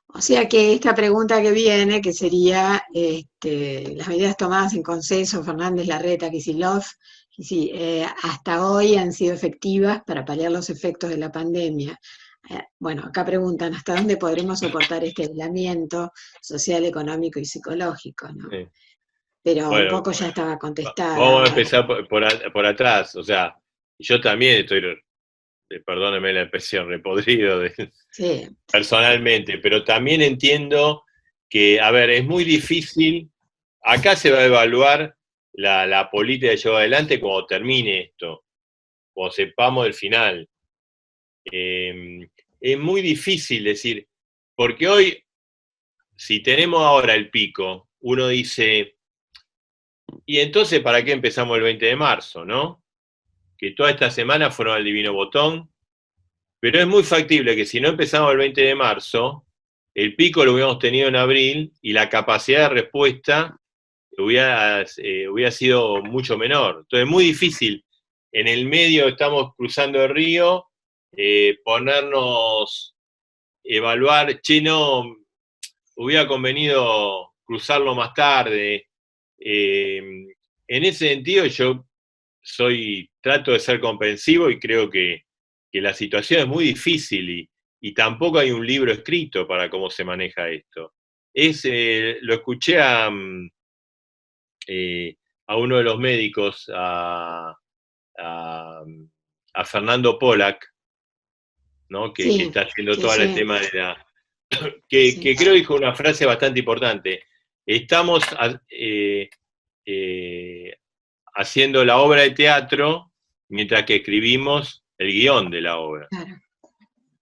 O sea que esta pregunta que viene, que sería las medidas tomadas en consenso, Fernández, Larreta, Kicillof, y si hasta hoy han sido efectivas para paliar los efectos de la pandemia. Bueno, acá preguntan, ¿hasta dónde podremos soportar este aislamiento social, económico y psicológico? ¿No? Sí. Pero un Bueno, poco ya estaba vamos a contestada. empezar por atrás. O sea, yo también estoy, perdóneme la expresión, repodrido Sí, personalmente, pero también entiendo que, a ver, es muy difícil. Acá se va a evaluar la política que lleva adelante cuando termine esto, cuando sepamos el final. Es muy difícil decir, porque hoy, si tenemos ahora el pico, uno dice, ¿y entonces para qué empezamos el 20 de marzo, no? Que toda esta semana fueron al divino botón, pero es muy factible que si no empezamos el 20 de marzo, el pico lo hubiéramos tenido en abril y la capacidad de respuesta hubiera sido mucho menor. Entonces es muy difícil. En el medio estamos cruzando el río, ponernos, evaluar, che, no, hubiera convenido cruzarlo más tarde. En ese sentido yo trato de ser comprensivo y creo que la situación es muy difícil y tampoco hay un libro escrito para cómo se maneja esto. Lo escuché a uno de los médicos, a Fernando Pollack, ¿no? que sí, está haciendo sí, todo el sí, tema de que sí. creo dijo una frase bastante importante. Estamos haciendo la obra de teatro mientras que escribimos el guión de la obra. Claro.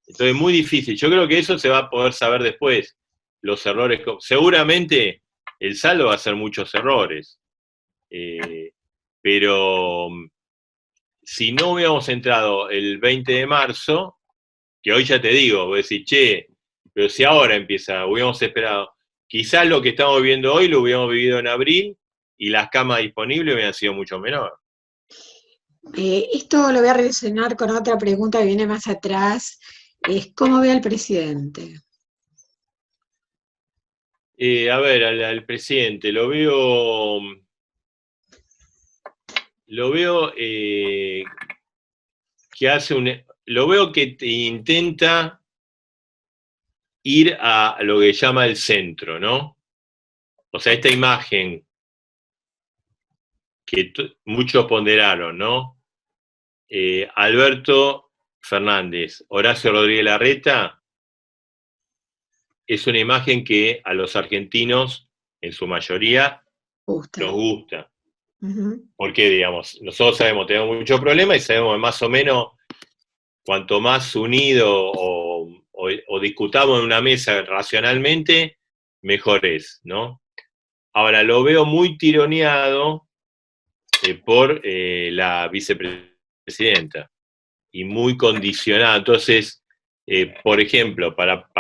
Entonces es muy difícil. Yo creo que eso se va a poder saber después. Los errores. Seguramente el saldo va a ser muchos errores. Pero si no hubiéramos entrado el 20 de marzo, que hoy ya te digo, voy a decir, che, pero si ahora empieza, hubiéramos esperado. Quizás lo que estamos viviendo hoy lo hubiéramos vivido en abril y las camas disponibles hubieran sido mucho menores. Esto lo voy a relacionar con otra pregunta que viene más atrás, es ¿cómo ve al presidente? A ver, al presidente, lo veo que lo veo que intenta ir a lo que llama el centro, ¿no? O sea, esta imagen que muchos ponderaron, ¿no? Alberto Fernández, Horacio Rodríguez Larreta, es una imagen que a los argentinos, en su mayoría, nos gusta. Porque, digamos, nosotros sabemos, tenemos muchos problemas y sabemos que más o menos cuanto más unido o discutamos en una mesa racionalmente, mejor es, ¿no? Ahora, lo veo muy tironeado por la vicepresidenta y muy condicionado. Entonces, por ejemplo, para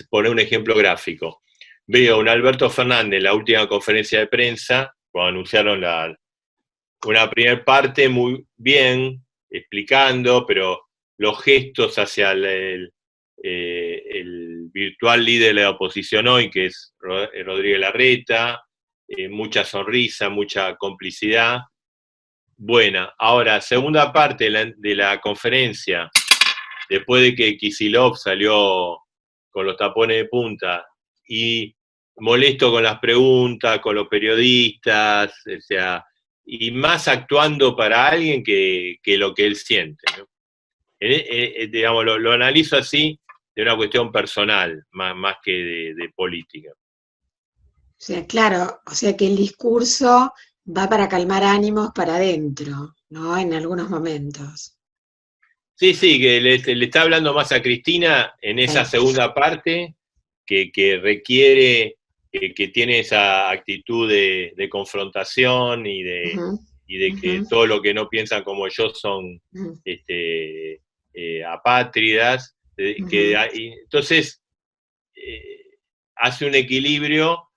poner un ejemplo gráfico, veo a un Alberto Fernández en la última conferencia de prensa, cuando anunciaron una primera parte muy bien, explicando, pero los gestos hacia el virtual líder de la oposición hoy, que es Rodríguez Larreta, mucha sonrisa, mucha complicidad. Buena. Ahora, segunda parte de la conferencia, después de que Kicillof salió con los tapones de punta y molesto con las preguntas, con los periodistas, o sea, y más actuando para alguien que lo que él siente, ¿no? Digamos, lo analizo así de una cuestión personal, más que de política. O sea, claro, o sea que el discurso va para calmar ánimos para adentro, ¿no? En algunos momentos. Sí, sí, que le está hablando más a Cristina en esa segunda parte que requiere, que tiene esa actitud de confrontación y de que todo lo que no piensan como yo son apátridas. Entonces, hace un equilibrio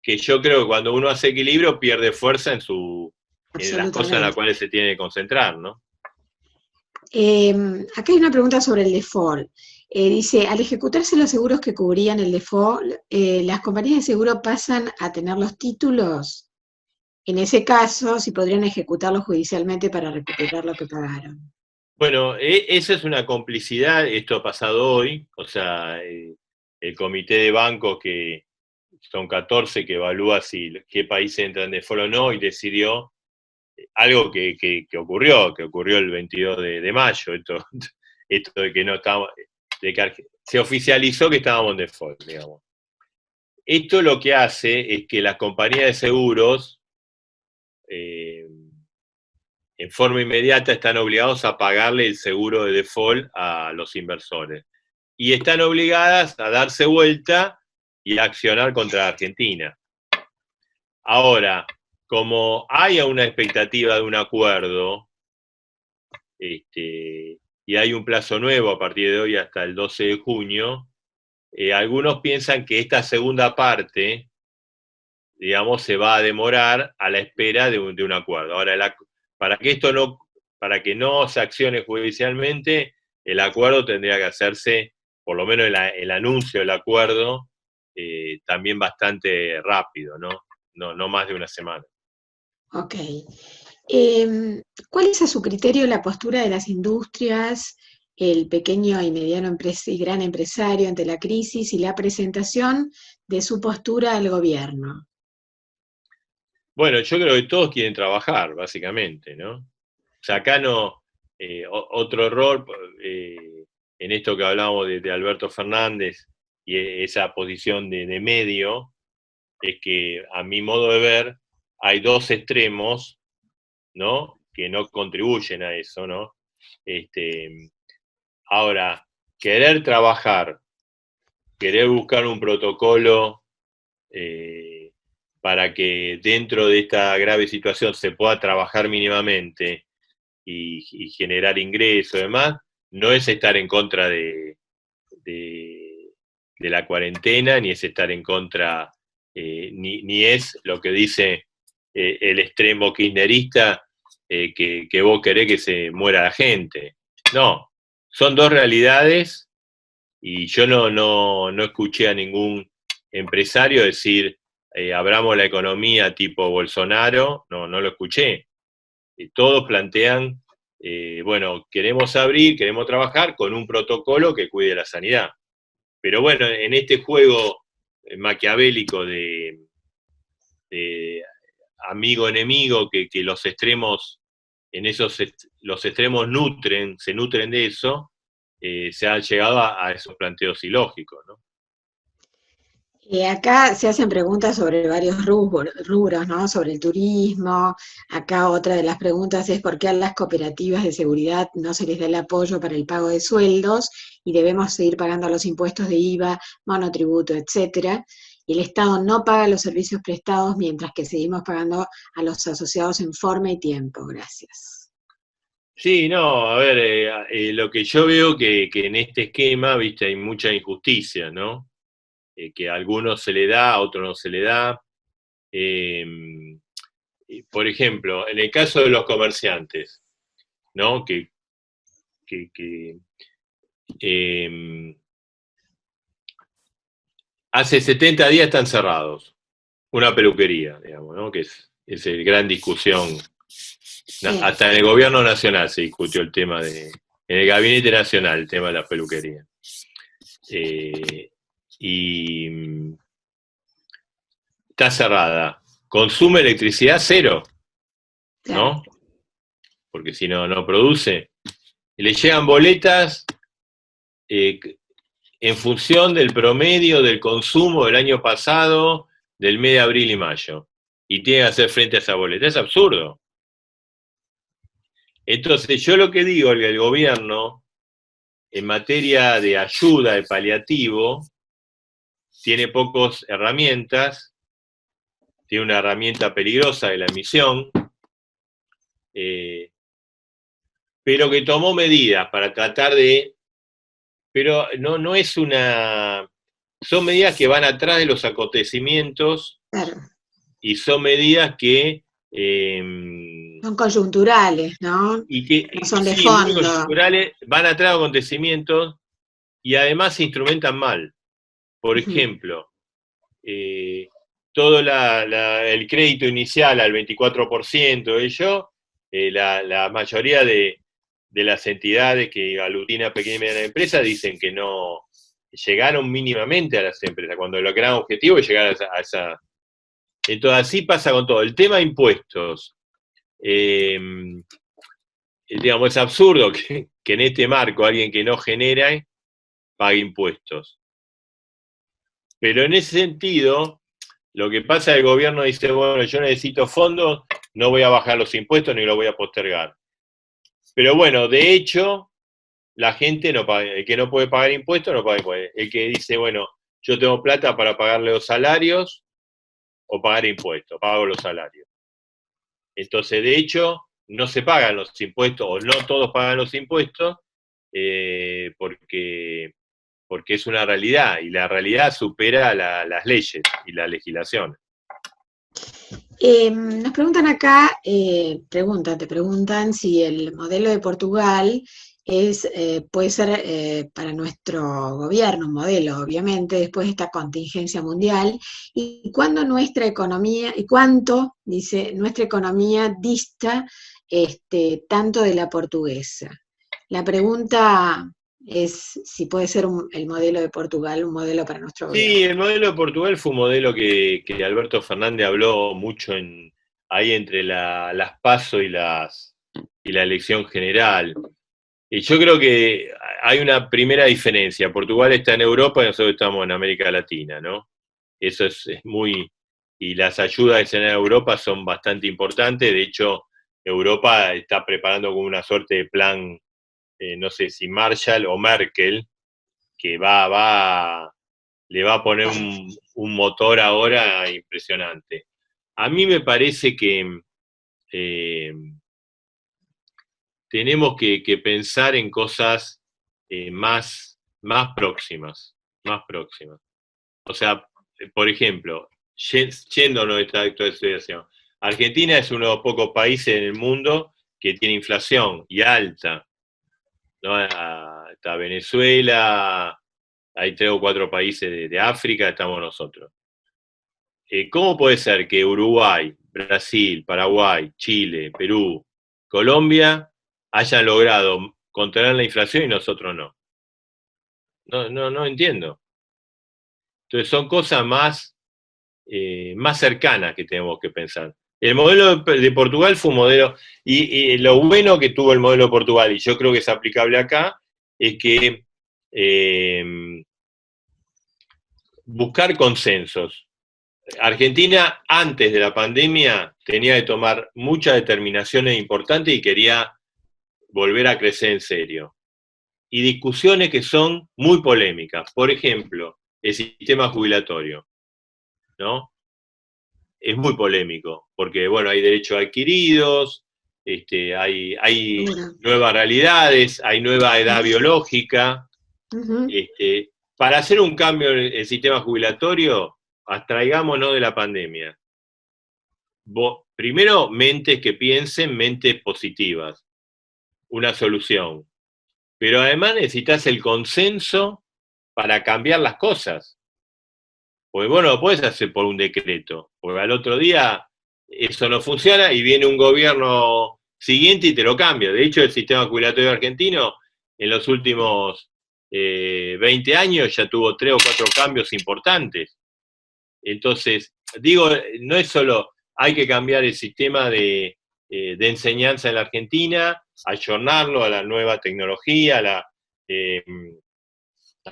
que yo creo que cuando uno hace equilibrio pierde fuerza en las cosas en las cuales se tiene que concentrar, ¿no? Acá hay una pregunta sobre el default. Dice, al ejecutarse los seguros que cubrían el default, ¿las compañías de seguro pasan a tener los títulos? En ese caso, si podrían ejecutarlos judicialmente para recuperar lo que pagaron. Bueno, esa es una complicidad, esto ha pasado hoy, o sea, el comité de bancos, que son 14, que evalúa qué países entran en default o no, y decidió algo que ocurrió el 22 de mayo, esto de que no estábamos, de que se oficializó que estábamos en default, digamos. Esto lo que hace es que las compañías de seguros en forma inmediata están obligados a pagarle el seguro de default a los inversores. Y están obligadas a darse vuelta y a accionar contra Argentina. Ahora, como hay una expectativa de un acuerdo, y hay un plazo nuevo a partir de hoy hasta el 12 de junio, algunos piensan que esta segunda parte, digamos, se va a demorar a la espera de un acuerdo. Ahora, para que no se accione judicialmente, el acuerdo tendría que hacerse, por lo menos el anuncio del acuerdo, también bastante rápido, ¿no? No más de una semana. Ok. ¿Cuál es a su criterio la postura de las industrias, el pequeño y mediano y gran empresario ante la crisis y la presentación de su postura al gobierno? Bueno, yo creo que todos quieren trabajar, básicamente, ¿no? O sea, acá no, otro error, en esto que hablábamos de Alberto Fernández y esa posición de medio, es que a mi modo de ver hay dos extremos, ¿no? Que no contribuyen a eso, ¿no? Ahora, querer trabajar, querer buscar un protocolo para que dentro de esta grave situación se pueda trabajar mínimamente y generar ingresos y demás, no es estar en contra de la cuarentena, ni es estar en contra, ni es lo que dice el extremo kirchnerista, que vos querés que se muera la gente. No, son dos realidades y yo no escuché a ningún empresario decir abramos la economía tipo Bolsonaro, no lo escuché. Todos plantean, bueno, queremos abrir, queremos trabajar con un protocolo que cuide la sanidad. Pero bueno, en este juego maquiavélico de amigo-enemigo, que los extremos, los extremos se nutren de eso, se ha llegado a esos planteos ilógicos, ¿no? Acá se hacen preguntas sobre varios rubros, ¿no? Sobre el turismo. Acá otra de las preguntas es por qué a las cooperativas de seguridad no se les da el apoyo para el pago de sueldos y debemos seguir pagando los impuestos de IVA, monotributo, etcétera. Y el Estado no paga los servicios prestados mientras que seguimos pagando a los asociados en forma y tiempo. Gracias. Sí, no, a ver, lo que yo veo que en este esquema, viste, hay mucha injusticia, ¿no? Que a algunos se le da, a otros no se le da. Por ejemplo, en el caso de los comerciantes, ¿no? Que hace 70 días están cerrados. Una peluquería, digamos, ¿no? Que es la gran discusión. Sí. Hasta en el gobierno nacional se discutió el tema en el gabinete nacional, el tema de la peluquería. Y está cerrada. Consume electricidad cero, ¿no? Porque si no, no produce. Y le llegan boletas en función del promedio del consumo del año pasado, del mes de abril y mayo. Y tiene que hacer frente a esa boleta. Es absurdo. Entonces, yo lo que digo es que el gobierno, en materia de ayuda, de paliativo, tiene pocas herramientas, tiene una herramienta peligrosa de la emisión, pero que tomó medidas para tratar de... Pero no es una... Son medidas que van atrás de los acontecimientos, claro, y son medidas que... son coyunturales, ¿no? Y que no son de sí, fondo. muy coyunturales, van atrás de acontecimientos y además se instrumentan mal. Por ejemplo, todo el crédito inicial al 24%, la mayoría de las entidades que aglutina pequeña y mediana empresa dicen que no llegaron mínimamente a las empresas, cuando el gran objetivo es llegar a esa... Entonces así pasa con todo. El tema de impuestos, digamos, es absurdo que en este marco alguien que no genera pague impuestos. Pero en ese sentido, lo que pasa es que el gobierno dice, bueno, yo necesito fondos, no voy a bajar los impuestos ni los voy a postergar. Pero bueno, de hecho, la gente no paga, el que no puede pagar impuestos no paga impuestos. El que dice, bueno, yo tengo plata para pagarle los salarios o pagar impuestos, pago los salarios. Entonces, de hecho, no se pagan los impuestos, o no todos pagan los impuestos, porque es una realidad, y la realidad supera las leyes y la legislación. Nos preguntan acá, te preguntan si el modelo de Portugal puede ser para nuestro gobierno un modelo, obviamente, después de esta contingencia mundial, y cuánto, dice, nuestra economía dista tanto de la portuguesa. La pregunta es si puede ser el modelo de Portugal un modelo para nuestro gobierno. Sí, el modelo de Portugal fue un modelo que Alberto Fernández habló mucho ahí entre las PASO y la elección general. Y yo creo que hay una primera diferencia. Portugal está en Europa y nosotros estamos en América Latina, ¿no? Eso es muy... Y las ayudas en Europa son bastante importantes. De hecho, Europa está preparando como una suerte de plan, no sé si Marshall o Merkel, que le va a poner un motor ahora impresionante. A mí me parece que tenemos que pensar en cosas más próximas. O sea, por ejemplo, yéndonos de esta situación, Argentina es uno de los pocos países en el mundo que tiene inflación y alta, ¿no? Está Venezuela, hay 3 o 4 países de África, estamos nosotros. ¿Cómo puede ser que Uruguay, Brasil, Paraguay, Chile, Perú, Colombia hayan logrado contener la inflación y nosotros no? No entiendo. Entonces son cosas más cercanas que tenemos que pensar. El modelo de Portugal fue un modelo, y lo bueno que tuvo el modelo de Portugal, y yo creo que es aplicable acá, es que buscar consensos. Argentina, antes de la pandemia, tenía que tomar muchas determinaciones importantes y quería volver a crecer en serio. Y discusiones que son muy polémicas. Por ejemplo, el sistema jubilatorio, ¿no? Es muy polémico, porque, bueno, hay derechos adquiridos, hay nuevas realidades, hay nueva edad biológica. Para hacer un cambio en el sistema jubilatorio, abstraigámonos de la pandemia. Primero, mentes que piensen, mentes positivas, una solución. Pero además necesitas el consenso para cambiar las cosas. Porque vos no lo podés hacer por un decreto, porque al otro día eso no funciona y viene un gobierno siguiente y te lo cambia. De hecho, el sistema jubilatorio argentino en los últimos 20 años ya tuvo 3 o 4 cambios importantes. Entonces, digo, no es solo hay que cambiar el sistema de enseñanza en la Argentina, ayornarlo a la nueva tecnología, a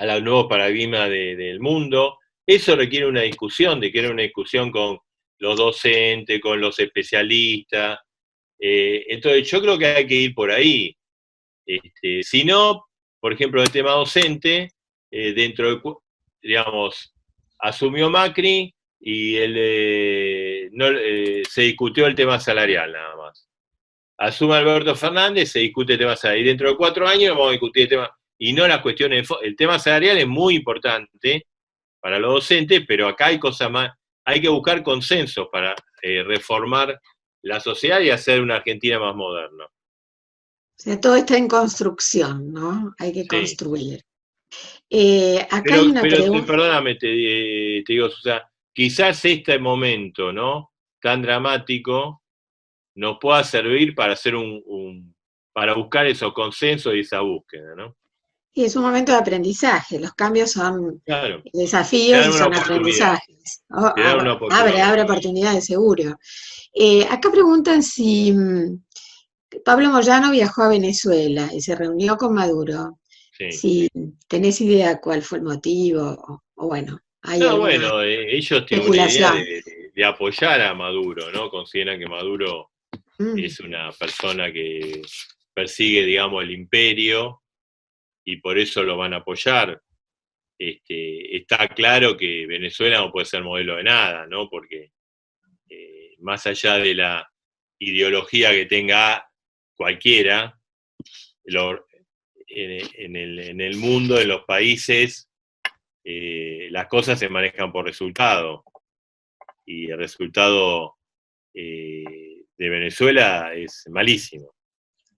la nuevo paradigma del mundo. Eso requiere una discusión, con los docentes, con los especialistas. Entonces, yo creo que hay que ir por ahí. Si no, por ejemplo, el tema docente, digamos, asumió Macri y se discutió el tema salarial nada más. Asume Alberto Fernández, se discute el tema salarial. Y dentro de 4 años vamos a discutir el tema, y no las cuestiones, el tema salarial es muy importante para los docentes, pero acá hay cosas más, hay que buscar consensos para reformar la sociedad y hacer una Argentina más moderna. O sea, todo está en construcción, ¿no? Hay que construir. Acá hay una pregunta. Perdóname, te digo, Susana, quizás este momento, ¿no?, tan dramático, nos pueda servir para hacer para buscar esos consensos y esa búsqueda, ¿no? Y es un momento de aprendizaje, los cambios son desafíos y son aprendizajes. Abre oportunidades, seguro. Acá preguntan si Pablo Moyano viajó a Venezuela y se reunió con Maduro. Sí. Si tenés idea cuál fue el motivo, o bueno, hay ellos tienen una idea de apoyar a Maduro, ¿no? Consideran que Maduro es una persona que persigue, digamos, el imperio y por eso lo van a apoyar. Está claro que Venezuela no puede ser modelo de nada, ¿no? Porque más allá de la ideología que tenga cualquiera, en el mundo, en los países, las cosas se manejan por resultado. Y el resultado de Venezuela es malísimo.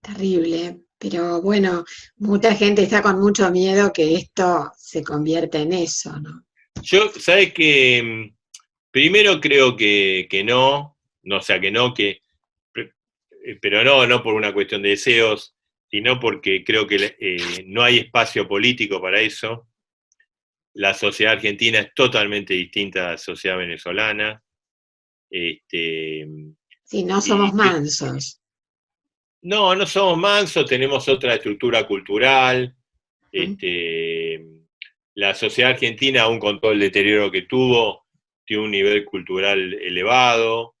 Terrible, pero bueno, mucha gente está con mucho miedo que esto se convierta en eso, ¿no? Yo, ¿sabes qué? Primero creo que no, pero no por una cuestión de deseos, sino porque creo que no hay espacio político para eso. La sociedad argentina es totalmente distinta a la sociedad venezolana. Sí, no somos mansos. No somos mansos, tenemos otra estructura cultural. La sociedad argentina, aún con todo el deterioro que tuvo, tiene un nivel cultural elevado.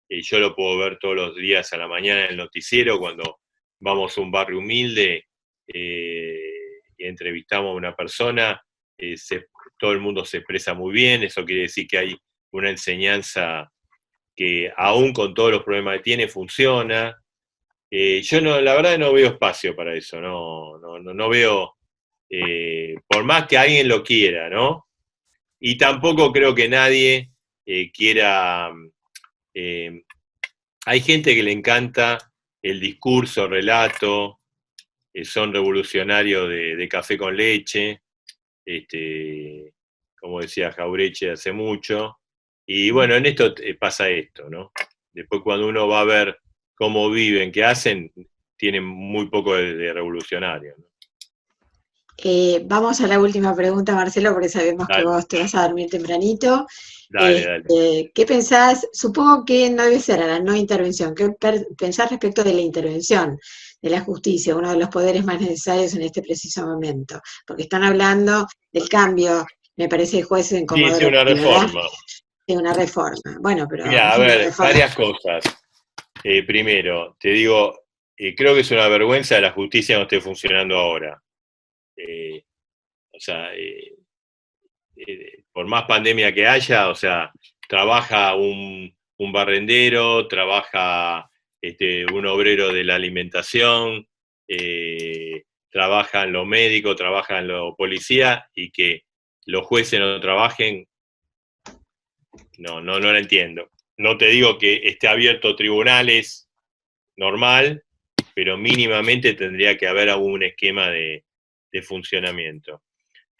Yo lo puedo ver todos los días a la mañana en el noticiero, cuando vamos a un barrio humilde y entrevistamos a una persona, todo el mundo se expresa muy bien. Eso quiere decir que hay una enseñanza que, aún con todos los problemas que tiene, funciona. Yo la verdad no veo espacio para eso, no veo, por más que alguien lo quiera, ¿no? Y tampoco creo que nadie quiera. Hay gente que le encanta el discurso, relato, son revolucionarios de café con leche, como decía Jaureche hace mucho, y bueno, en esto pasa esto, ¿no? Después, cuando uno va a ver cómo viven, qué hacen, tienen muy poco de revolucionario, ¿no? Vamos a la última pregunta, Marcelo, porque sabemos que vos te vas a dormir tempranito. Dale. ¿Qué pensás? Supongo que no debe ser a la no intervención. ¿Qué pensás respecto de la intervención de la justicia, uno de los poderes más necesarios en este preciso momento? Porque están hablando del cambio me parece jueces en Sí, sí, Comodoro una Rivadavia, reforma. sí, una reforma. Bueno, pero Mira, es a una ver, reforma. varias cosas. Primero, te digo, creo que es una vergüenza que la justicia no esté funcionando ahora. Eh, o sea, por más pandemia que haya, o sea, trabaja un barrendero, trabaja un obrero de la alimentación, trabajan los médicos, trabajan los policías, y que los jueces no trabajen, no lo entiendo. No te digo que esté abierto tribunales normal, pero mínimamente tendría que haber algún esquema de funcionamiento.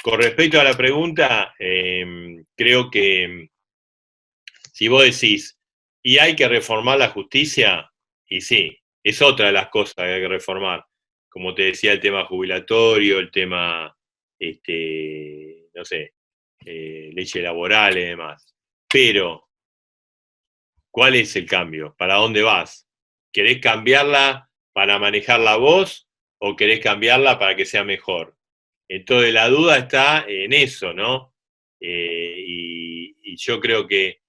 Con respecto a la pregunta, creo que si vos decís, ¿y hay que reformar la justicia? Y sí, es otra de las cosas que hay que reformar. Como te decía, el tema jubilatorio, el tema, no sé, leyes laborales y demás. Pero, ¿cuál es el cambio? ¿Para dónde vas? ¿Querés cambiarla para manejarla vos o querés cambiarla para que sea mejor? Entonces la duda está en eso, ¿no? Y yo creo que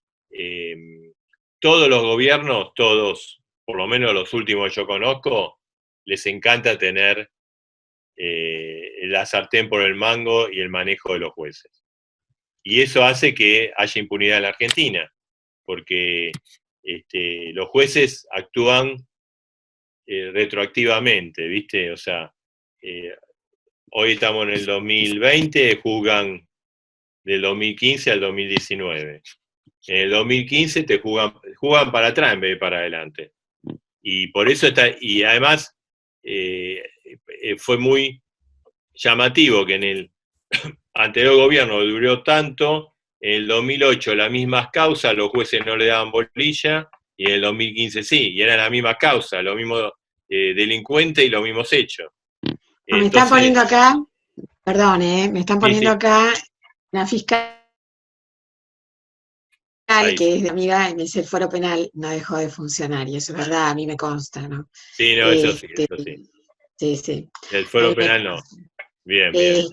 todos los gobiernos, todos, por lo menos los últimos que yo conozco, les encanta tener la sartén por el mango y el manejo de los jueces. Y eso hace que haya impunidad en la Argentina, porque los jueces actúan retroactivamente, ¿viste? O sea, hoy estamos en el 2020, juzgan del 2015 al 2019. En el 2015 te juegan para atrás en vez de para adelante. Y por eso y además fue muy llamativo que en el anterior gobierno duró tanto, en el 2008 las mismas causas, los jueces no le daban bolilla, y en el 2015 sí, y eran las mismas causas, los mismos delincuentes y los mismos hechos. Me están Entonces, poniendo acá, perdón, me están sí, poniendo sí, acá una fiscal ahí. que es de amiga y me dice el foro penal no dejó de funcionar, y eso es verdad, a mí me consta, ¿no? Sí, no, eso sí, Este, eso sí. sí, sí, El a fuero mí me penal no. consta. Bien, Eh, bien.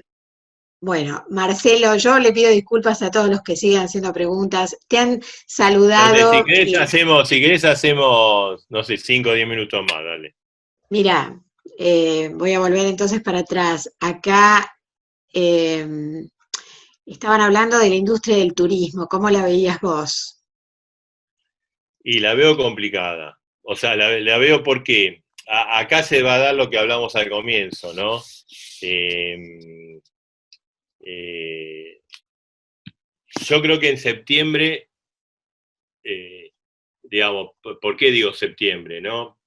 bueno, Marcelo, yo le pido disculpas a todos los que sigan haciendo preguntas. Te han Entonces, saludado. si querés hacemos, no sé, 5 o 10 minutos más, dale. Mira, voy a volver entonces para atrás. Acá estaban hablando de la industria del turismo. ¿Cómo la veías vos? Y la veo complicada. O sea, la veo porque acá se va a dar lo que hablamos al comienzo, ¿no? Eh, eh, yo creo que en septiembre, digamos, ¿por qué digo septiembre, no?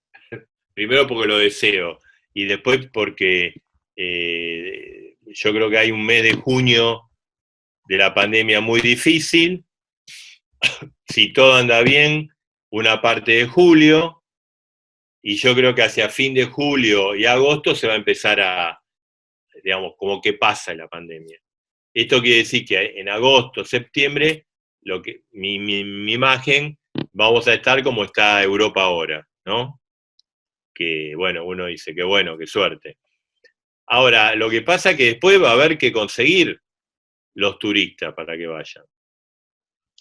Primero porque lo deseo, y después porque yo creo que hay un mes de junio de la pandemia muy difícil. Si todo anda bien, una parte de julio, y yo creo que hacia fin de julio y agosto se va a empezar digamos, como que pasa la pandemia. Esto quiere decir que en agosto, septiembre, mi imagen, vamos a estar como está Europa ahora, ¿no? Que bueno, uno dice que bueno, qué suerte. Ahora, lo que pasa es que después va a haber que conseguir los turistas para que vayan.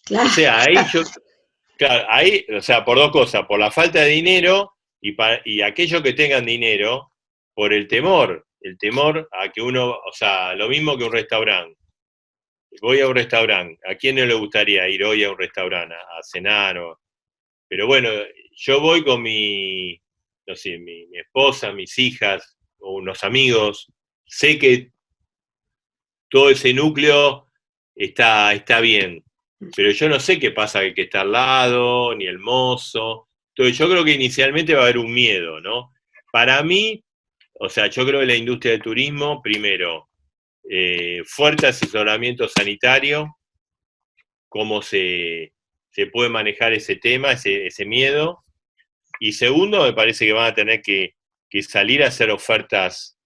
Claro. O sea, claro, ahí, o sea, por dos cosas, por la falta de dinero y aquellos que tengan dinero, por el temor a que uno, o sea, lo mismo que un restaurante. Voy a un restaurante, ¿a quién no le gustaría ir hoy a un restaurante a cenar? Pero bueno, yo voy con no sé, mi esposa, mis hijas, o unos amigos, sé que todo ese núcleo está bien, pero yo no sé qué pasa que está al lado, ni el mozo. Entonces yo creo que inicialmente va a haber un miedo, ¿no? Para mí, o sea, yo creo que la industria del turismo, primero, fuerte asesoramiento sanitario, cómo se puede manejar ese tema, ese miedo. Y segundo, me parece que van a tener que salir a hacer ofertas,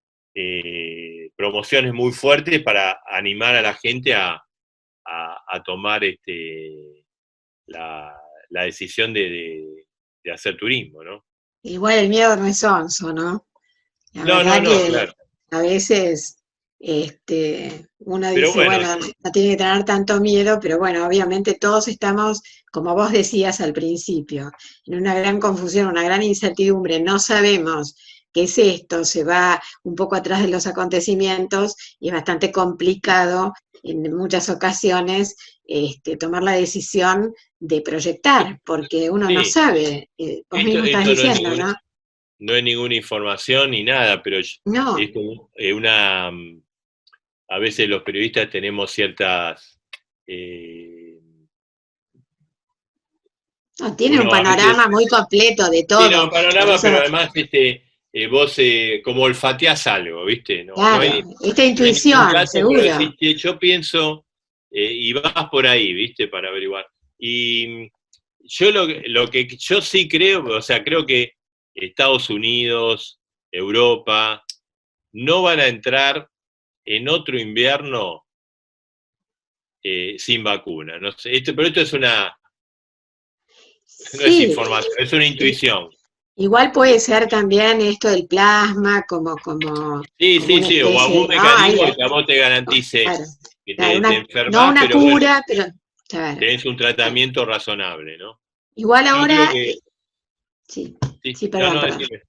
promociones muy fuertes para animar a la gente a tomar la decisión de hacer turismo, ¿no? Igual el miedo no es sonso, ¿no? La No, no, verdad no, que claro. a veces Uno Pero dice, bueno, bueno, no tiene que tener tanto miedo, pero bueno, obviamente todos estamos, como vos decías al principio, en una gran confusión, una gran incertidumbre, no sabemos qué es esto, se va un poco atrás de los acontecimientos y es bastante complicado en muchas ocasiones tomar la decisión de proyectar, porque uno no sí, sabe, vos mismo estás esto diciendo, ¿no? no es ninguna información ni nada, pero No, es como a veces los periodistas tenemos ciertas, eh, no, tiene un uno a panorama veces muy completo de tiene todo, un por panorama, eso, pero además vos como olfateás algo, ¿viste? No claro, hay, esta no hay ningún intuición, dato, pero seguro. decís, "Che, yo pienso", y vas por ahí, ¿viste? Para averiguar. Y yo lo que yo sí creo, o sea, creo que Estados Unidos, Europa, no van a entrar en otro invierno sin vacuna. No sé, pero esto es no es Sí, información, es una i- intuición. igual puede ser también esto del plasma Sí, como sí, una sí, o algún especie, ¿no? Hay, mecanismo que a vos te garantice claro, que claro, te no enfermas, una pero bueno, cura, pero claro, tenés un claro. tratamiento razonable, ¿no? Igual Yo creo ahora, que, sí, sí, sí, no, perdón, no, perdón. decime.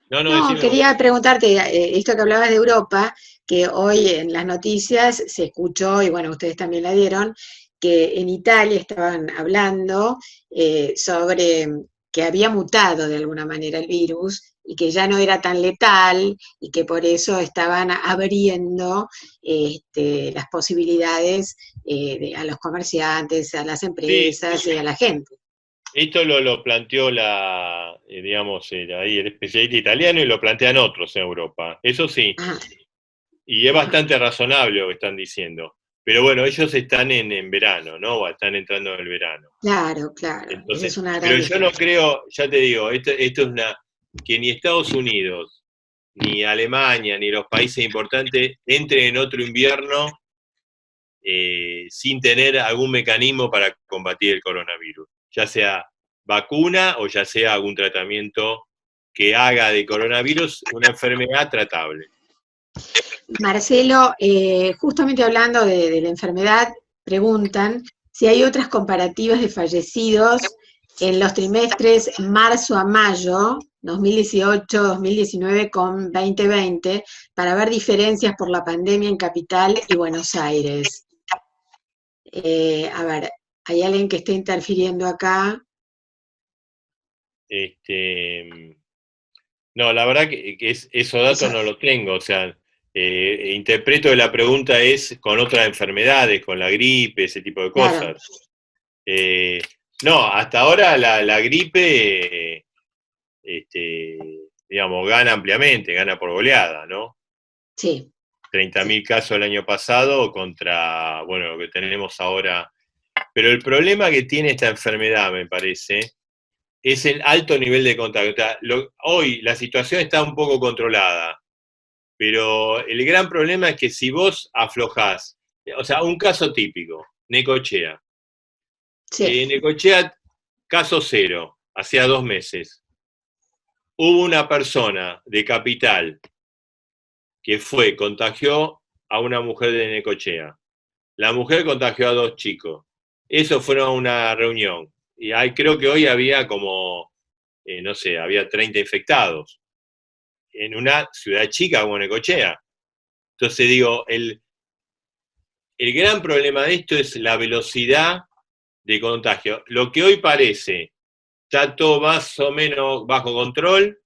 No, no, No, decime vos. quería preguntarte, esto que hablabas de Europa, que hoy en las noticias se escuchó, y bueno, ustedes también la dieron, que en Italia estaban hablando sobre que había mutado de alguna manera el virus y que ya no era tan letal y que por eso estaban abriendo las posibilidades a los comerciantes, a las Sí, empresas y a la gente. esto lo planteó digamos, ahí el especialista italiano y lo plantean otros en Europa. Eso sí, Ajá, y es ajá. bastante razonable lo que están diciendo. Pero bueno, ellos están en verano, ¿no? O están entrando en el verano. Claro, claro, esa Entonces, es una gran pero yo no diferencia. creo, ya te digo, esto es que ni Estados Unidos, ni Alemania, ni los países importantes entren en otro invierno sin tener algún mecanismo para combatir el coronavirus, ya sea vacuna o ya sea algún tratamiento que haga de coronavirus una enfermedad tratable. Marcelo, justamente hablando de la enfermedad, preguntan si hay otras comparativas de fallecidos en los trimestres marzo a mayo, 2018, 2019 con 2020, para ver diferencias por la pandemia en Capital y Buenos Aires. A ver, hay alguien que está interfiriendo acá. Este, no, la verdad que esos datos Eso, no los tengo, o sea, interpreto que la pregunta es con otras enfermedades, con la gripe, ese tipo de claro, cosas. Eh, no, hasta ahora la gripe, este, digamos, gana ampliamente, gana por goleada, ¿no? sí, 30.000 sí. casos el año pasado contra, bueno, lo que tenemos ahora. Pero el problema que tiene esta enfermedad, me parece, es el alto nivel de contagio. O sea, hoy la situación está un poco controlada, pero el gran problema es que si vos aflojás, o sea, un caso típico, Necochea. Sí. Necochea, caso cero, hacía 2 meses. Hubo una persona de Capital que contagió a una mujer de Necochea. La mujer contagió a 2 chicos. Eso fue una reunión. Y creo que hoy había como, no sé, había 30 infectados en una ciudad chica como Necochea. Entonces digo, el gran problema de esto es la velocidad de contagio. Lo que hoy parece está todo más o menos bajo control.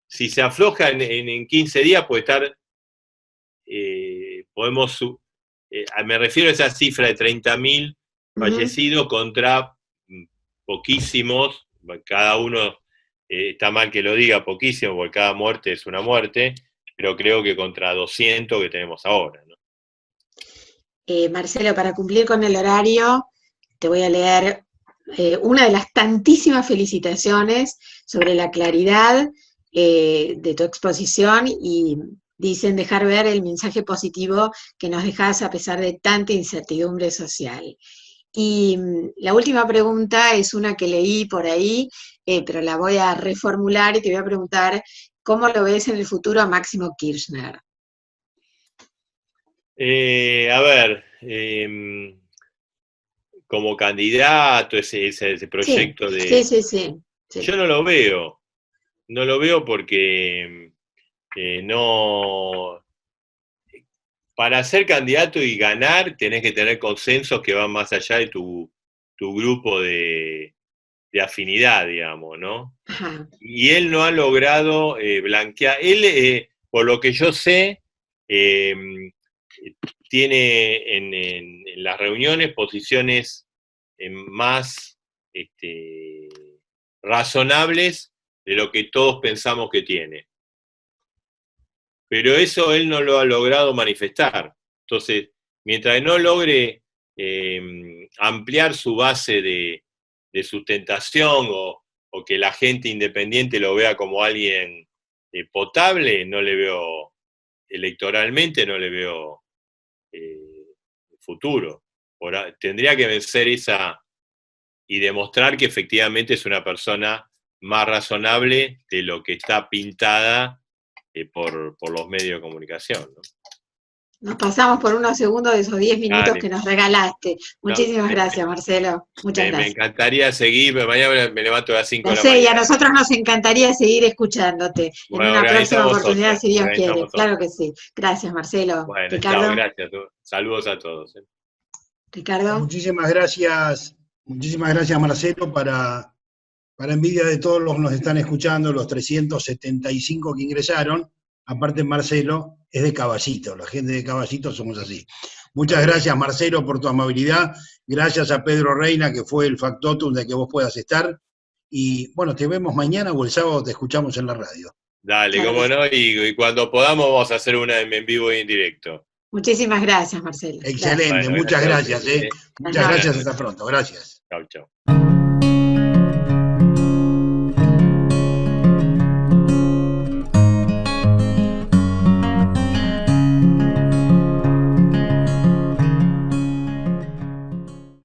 Si se afloja en 15 días puede estar, me refiero a esa cifra de 30.000 Ujú. fallecidos contra poquísimos, cada uno, está mal que lo diga poquísimo, porque cada muerte es una muerte, pero creo que contra 200 que tenemos ahora, ¿no? Marcelo, para cumplir con el horario, te voy a leer una de las tantísimas felicitaciones sobre la claridad de tu exposición y dicen dejar ver el mensaje positivo que nos dejas a pesar de tanta incertidumbre social. Y la última pregunta es una que leí por ahí, pero la voy a reformular y te voy a preguntar, ¿cómo lo ves en el futuro a Máximo Kirchner? A ver, como candidato, ese Sí, proyecto sí, de... sí, sí, sí. Yo no lo veo porque no... Para ser candidato y ganar tenés que tener consensos que van más allá de tu grupo de afinidad, digamos, ¿no? Ajá. Y él no ha logrado blanquear, él, por lo que yo sé, eh, tiene en las reuniones posiciones más razonables de lo que todos pensamos que tiene. Pero eso él no lo ha logrado manifestar. Entonces, mientras no logre ampliar su base de sustentación o que la gente independiente lo vea como alguien potable, no le veo, electoralmente no le veo futuro. Tendría que vencer esa y demostrar que efectivamente es una persona más razonable de lo que está pintada por los medios de comunicación, ¿no? Nos pasamos por unos segundos de esos 10 minutos Dale. que nos regalaste. No, Muchísimas gracias, Marcelo. Muchas me gracias. encantaría seguir, pero mañana me levanto a las 5 Lo de la sé, y a mañana. nosotros nos encantaría seguir escuchándote en Bueno, una próxima organizamos oportunidad, otro, si Dios quiere. organizamos Claro otro. que sí. Gracias, Marcelo. Bueno, chao, Ricardo. gracias. Saludos a todos. Ricardo. Muchísimas gracias Marcelo, para envidia de todos los que nos están escuchando, los 375 que ingresaron. Aparte Marcelo es de Caballito, la gente de Caballito somos así. Muchas Muy bien. gracias Marcelo por tu amabilidad, gracias a Pedro Reina que fue el factotum de que vos puedas estar, y bueno, te vemos mañana o el sábado te escuchamos en la radio. Dale, Claro que cómo sí. no, y cuando podamos vamos a hacer una en vivo y en directo. Muchísimas gracias, Marcelo. Gracias. Excelente, Bueno, muchas gracias a gracias. ustedes. Muchas Buenas gracias, noches. hasta pronto, gracias. Chau, chau.